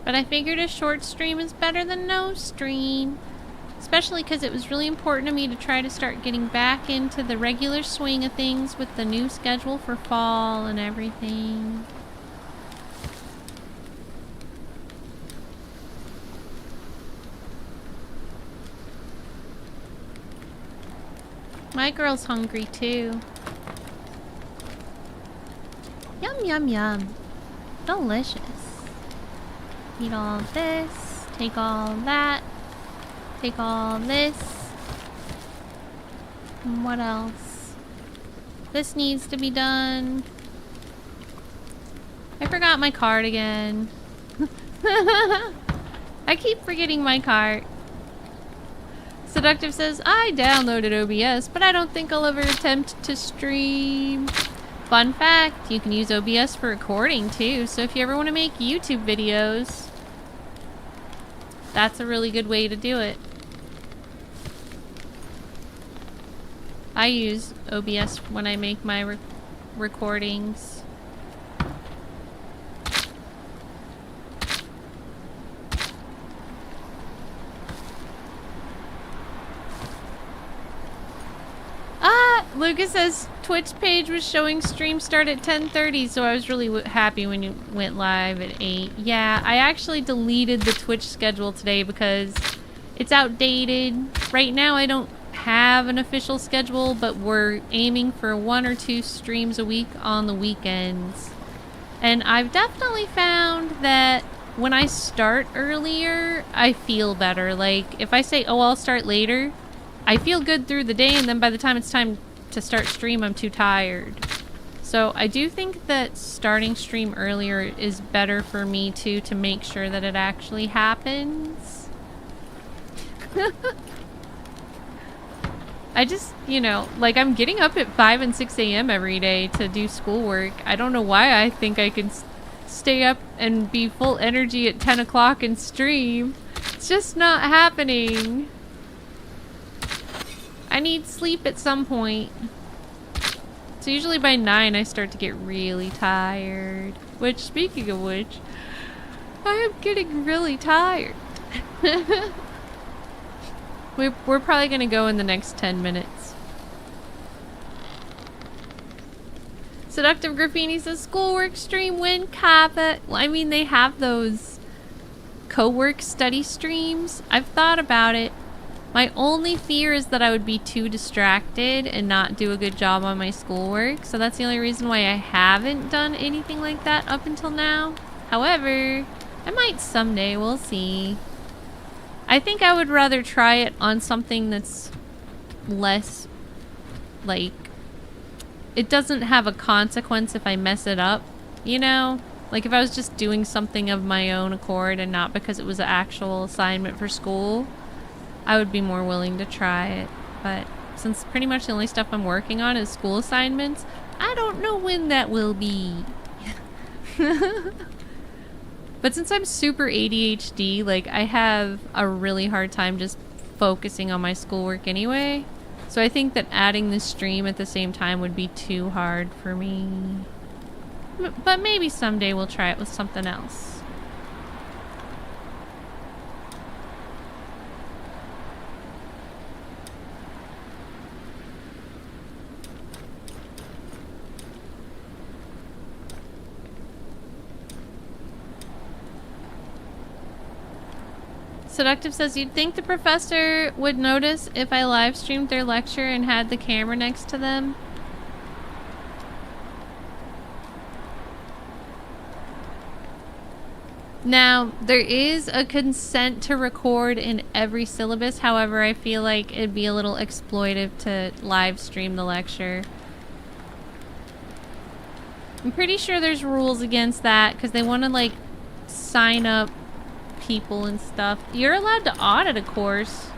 But I figured a short stream is better than no stream. Especially because it was really important to me to try to start getting back into the regular swing of things with the new schedule for fall and everything. My girl's hungry too. Yum, yum, yum. Delicious. Eat all this, take all that, take all this. And what else? This needs to be done. I forgot my cart again. I keep forgetting my cart. Seductive says, I downloaded OBS, but I don't think I'll ever attempt to stream. Fun fact, you can use OBS for recording too, so if you ever want to make YouTube videos, that's a really good way to do it. I use OBS when I make my recordings. Lucas says Twitch page was showing stream start at 10:30, so I was really happy when you went live at 8. Yeah, I actually deleted the Twitch schedule today because it's outdated. Right now I don't have an official schedule, but we're aiming for 1 or 2 streams a week on the weekends. And I've definitely found that when I start earlier, I feel better. Like, if I say, oh, I'll start later, I feel good through the day, and then by the time it's time to start stream, I'm too tired. So I do think that starting stream earlier is better for me, too, to make sure that it actually happens. I just, you know, like, I'm getting up at 5 and 6 a.m. every day to do schoolwork. I don't know why I think I can stay up and be full energy at 10 o'clock and stream. It's just not happening. I need sleep at some point. So usually by 9 I start to get really tired. Which, speaking of which, I am getting really tired. We're probably gonna go in the next 10 minutes. Seductive Graffiti says, schoolwork stream when Kappa. Well, I mean, they have those co-work study streams. I've thought about it. My only fear is that I would be too distracted and not do a good job on my schoolwork. So that's the only reason why I haven't done anything like that up until now. However, I might someday, we'll see. I think I would rather try it on something that's less, like, it doesn't have a consequence if I mess it up, you know? Like if I was just doing something of my own accord and not because it was an actual assignment for school, I would be more willing to try it. But since pretty much the only stuff I'm working on is school assignments, I don't know when that will be. But since I'm super ADHD, like I have a really hard time just focusing on my schoolwork anyway. So I think that adding the stream at the same time would be too hard for me. But maybe someday we'll try it with something else. Seductive says, you'd think the professor would notice if I live streamed their lecture and had the camera next to them. Now, there is a consent to record in every syllabus. However, I feel like it'd be a little exploitive to live stream the lecture. I'm pretty sure there's rules against that because they want to like sign up people and stuff. You're allowed to audit a course,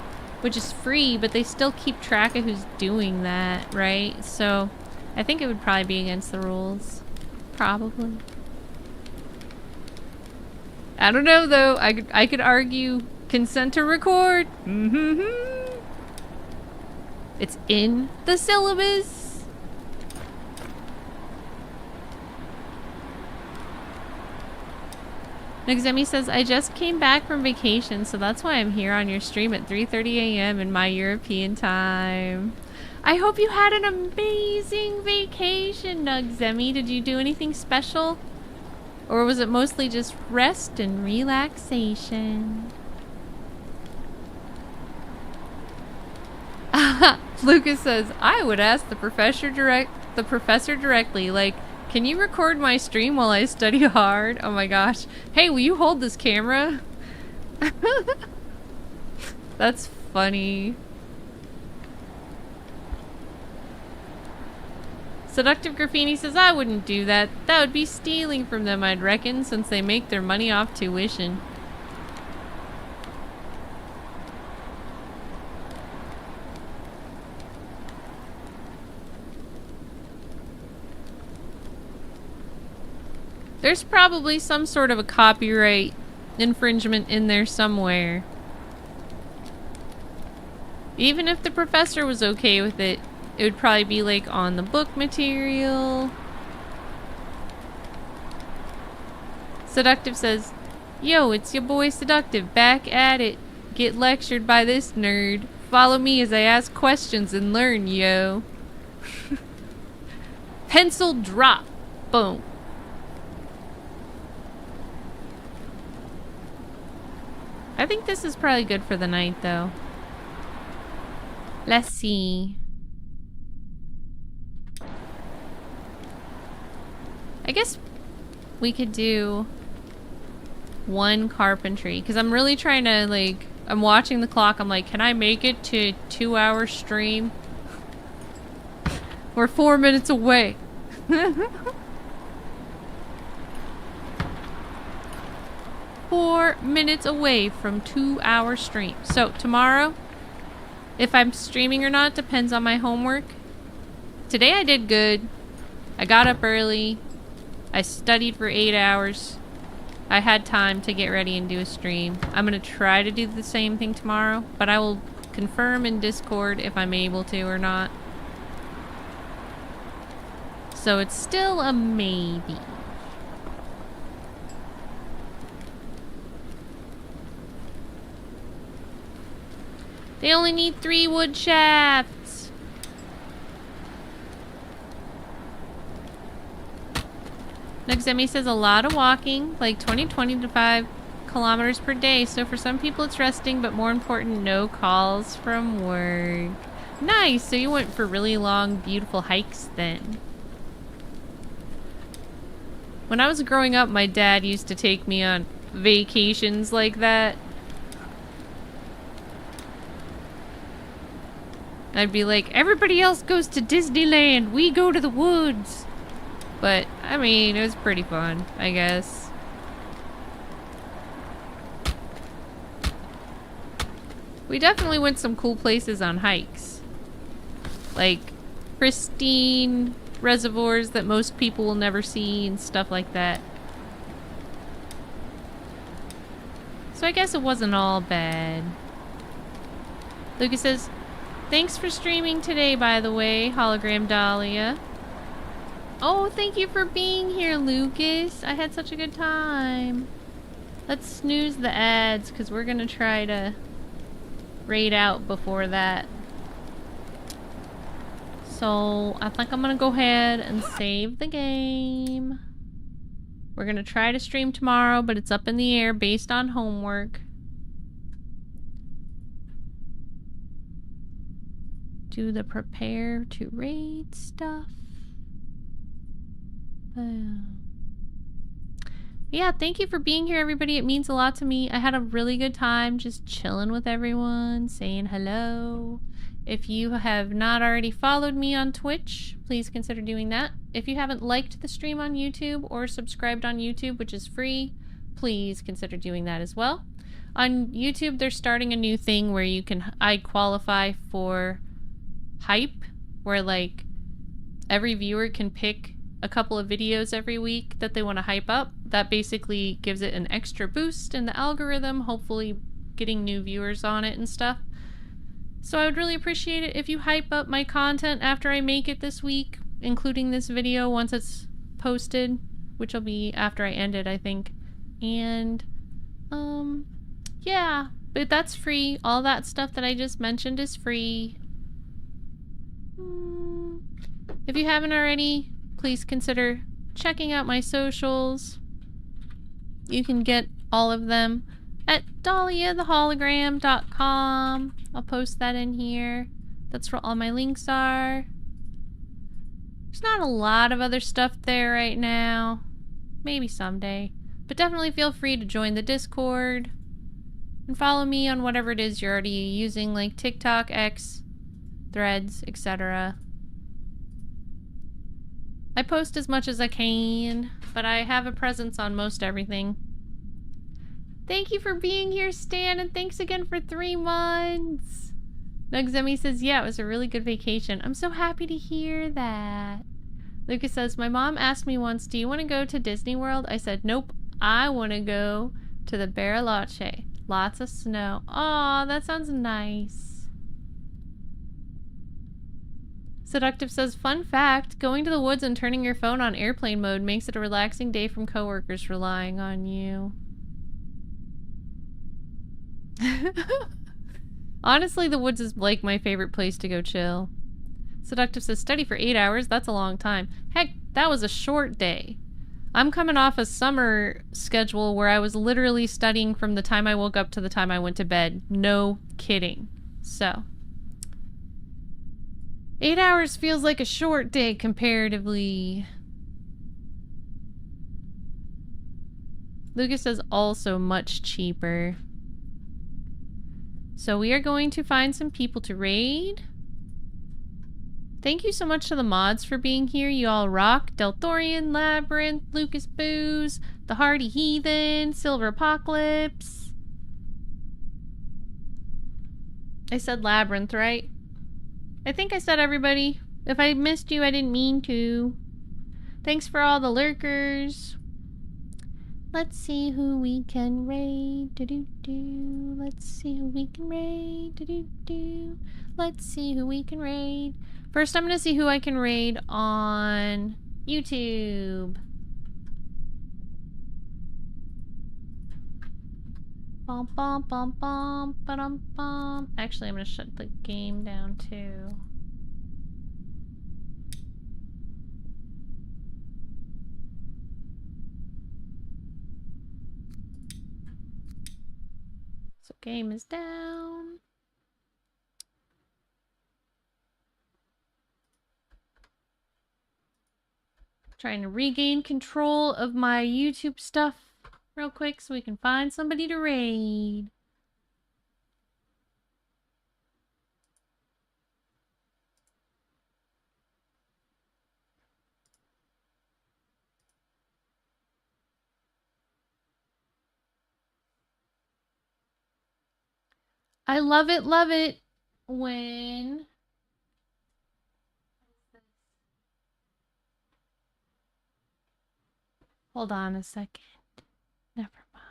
which is free, but they still keep track of who's doing that, right? So I think it would probably be against the rules. Probably. I don't know though. I could argue consent to record. It's in the syllabus. Nexemi says, I just came back from vacation, so that's why I'm here on your stream at 3:30 a.m. in my European time. I hope you had an amazing vacation, Nugzemi. Did you do anything special? Or was it mostly just rest and relaxation? Lucas says, I would ask the professor directly, like, can you record my stream while I study hard? Oh my gosh. Hey, will you hold this camera? That's funny. Seductive Graffiti says, I wouldn't do that. That would be stealing from them, I'd reckon, since they make their money off tuition. There's probably some sort of a copyright infringement in there somewhere. Even if the professor was okay with it, it would probably be like on the book material. Seductive says, yo, it's your boy Seductive, back at it. Get lectured by this nerd. Follow me as I ask questions and learn, yo. Pencil drop. Boom. I think this is probably good for the night, though. Let's see. I guess we could do one carpentry. Because I'm really trying to, like, I'm watching the clock. I'm like, can I make it to 2-hour stream? We're 4 minutes away. 4 minutes away from 2-hour stream. So tomorrow, if I'm streaming or not, depends on my homework. Today I did good. I got up early. I studied for 8 hours. I had time to get ready and do a stream. I'm gonna try to do the same thing tomorrow, but I will confirm in Discord if I'm able to or not. So it's still a maybe. They only need 3 wood shafts. Nugzemi says a lot of walking, like 25 kilometers per day. So for some people it's resting, but more important, no calls from work. Nice, so you went for really long, beautiful hikes then. When I was growing up, my dad used to take me on vacations like that. I'd be like, everybody else goes to Disneyland, we go to the woods. But, I mean, it was pretty fun, I guess. We definitely went some cool places on hikes. Like, pristine reservoirs that most people will never see and stuff like that. So I guess it wasn't all bad. Lucas says, thanks for streaming today, by the way, Hologram Dahlia. Oh, thank you for being here, Lucas. I had such a good time. Let's snooze the ads, because we're going to try to raid out before that. So, I think I'm going to go ahead and save the game. We're going to try to stream tomorrow, but it's up in the air based on homework. Do the prepare to raid stuff. Yeah, thank you for being here, everybody. It means a lot to me. I had a really good time just chilling with everyone, saying hello. If you have not already followed me on Twitch, please consider doing that. If you haven't liked the stream on YouTube or subscribed on YouTube, which is free, please consider doing that as well. On YouTube, they're starting a new thing where I qualify for hype, where like every viewer can pick a couple of videos every week that they want to hype up. That basically gives it an extra boost in the algorithm, hopefully getting new viewers on it and stuff. So I would really appreciate it if you hype up my content after I make it this week, including this video once it's posted, which will be after I end it, I think. And, yeah, but that's free. All that stuff that I just mentioned is free. If you haven't already, please consider checking out my socials. You can get all of them at dahliathehologram.com. I'll post that in here. That's where all my links are. There's not a lot of other stuff there right now. Maybe someday. But definitely feel free to join the Discord. And follow me on whatever it is you're already using, like TikTok, X, Threads, etc. I post as much as I can, but I have a presence on most everything. Thank you for being here, Stan, and thanks again for 3 months. Nugzemi says, yeah, it was a really good vacation. I'm so happy to hear that. Lucas says, my mom asked me once, do you want to go to Disney World? I said, nope, I want to go to the Bariloche. Lots of snow. Aw, that sounds nice. Seductive says, fun fact, going to the woods and turning your phone on airplane mode makes it a relaxing day from coworkers relying on you. Honestly, the woods is like my favorite place to go chill. Seductive says, study for 8 hours? That's a long time. Heck, that was a short day. I'm coming off a summer schedule where I was literally studying from the time I woke up to the time I went to bed. No kidding. So 8 hours feels like a short day comparatively. Lucas says also much cheaper. So we are going to find some people to raid. Thank you so much to the mods for being here. You all rock. Delthorian, Labyrinth, Lucas Booze, The Hardy Heathen, Silver Apocalypse. I said Labyrinth, right? I think I said everybody. If I missed you, I didn't mean to. Thanks for all the lurkers. Let's see who we can raid. Do-do-do. Let's see who we can raid. Do-do-do. Let's see who we can raid. First, I'm gonna see who I can raid on YouTube. Bum bum bum bum ba-dum bum. Actually, I'm gonna shut the game down too. So game is down. Trying to regain control of my YouTube stuff real quick so we can find somebody to raid. I love it when... Hold on a second. Never mind.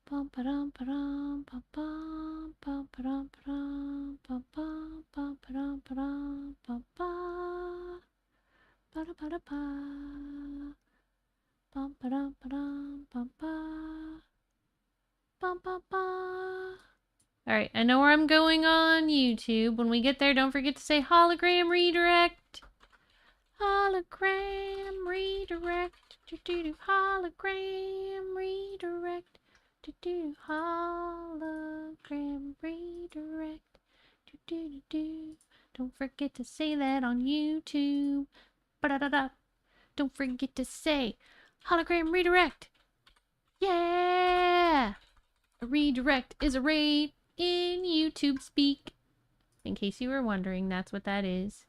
Bum ba dum ba dum bum bum bum ba dum ba dum bum bum bum ba dum ba dum bum ba ba da ba da ba bum ba dum ba dum bum ba bum ba ba. Alright, I know where I'm going on YouTube. When we get there, don't forget to say hologram redirect. Hologram redirect. Do-do-do. Hologram redirect. Do-do. Hologram redirect. Do-do-do-do. Don't forget to say that on YouTube. Ba-da-da-da. Don't forget to say hologram redirect. Yeah! A redirect is a raid in YouTube speak. In case you were wondering, that's what that is.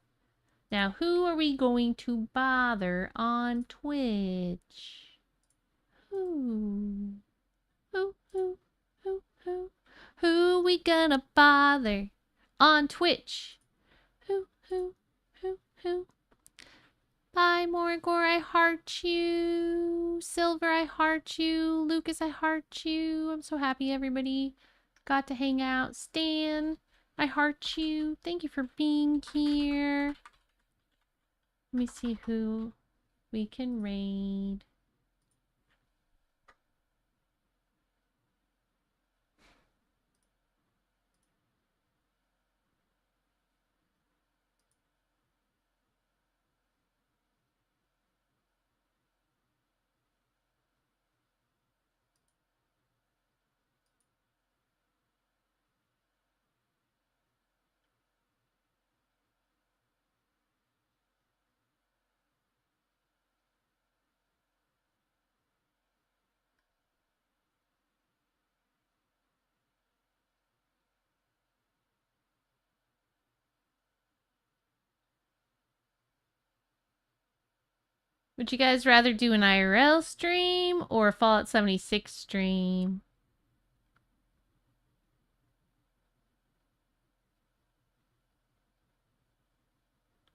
Now, who are we going to bother on Twitch? Who? Who we gonna bother on Twitch? Who? Bye, Morgor, I heart you. Silver, I heart you. Lucas, I heart you. I'm so happy everybody got to hang out. Stan, I heart you. Thank you for being here. Let me see who we can raid. Would you guys rather do an IRL stream or a Fallout 76 stream?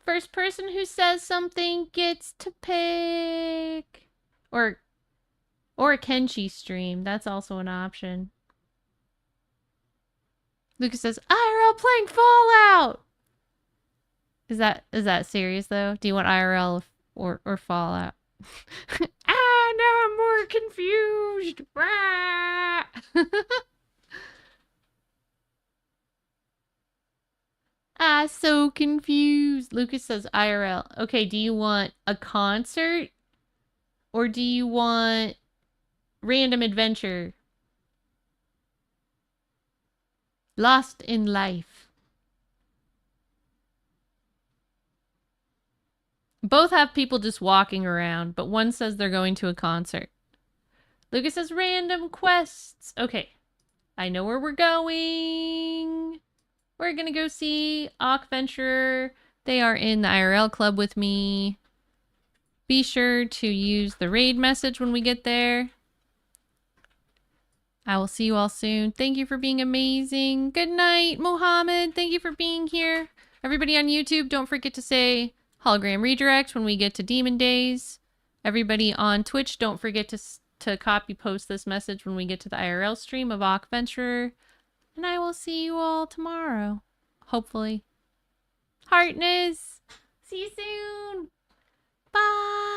First person who says something gets to pick. Or a Kenshi stream. That's also an option. Lucas says, IRL playing Fallout! Is that serious though? Do you want IRL or Fallout? Ah, now I'm more confused. Ah, so confused. Lucas says IRL. Okay, do you want a concert? Or do you want random adventure? Lost in life. Both have people just walking around, but one says they're going to a concert. Lucas says random quests. Okay, I know where we're going. We're gonna go see Auk Venturer. They are in the IRL club with me. Be sure to use the raid message when we get there. I will see you all soon. Thank you for being amazing. Good night, Mohammed. Thank you for being here. Everybody on YouTube, don't forget to say hologram redirect when we get to Demon Days. Everybody on Twitch, don't forget to copy post this message when we get to the IRL stream of Auk Venturer. And I will see you all tomorrow. Hopefully. Heartness. See you soon. Bye.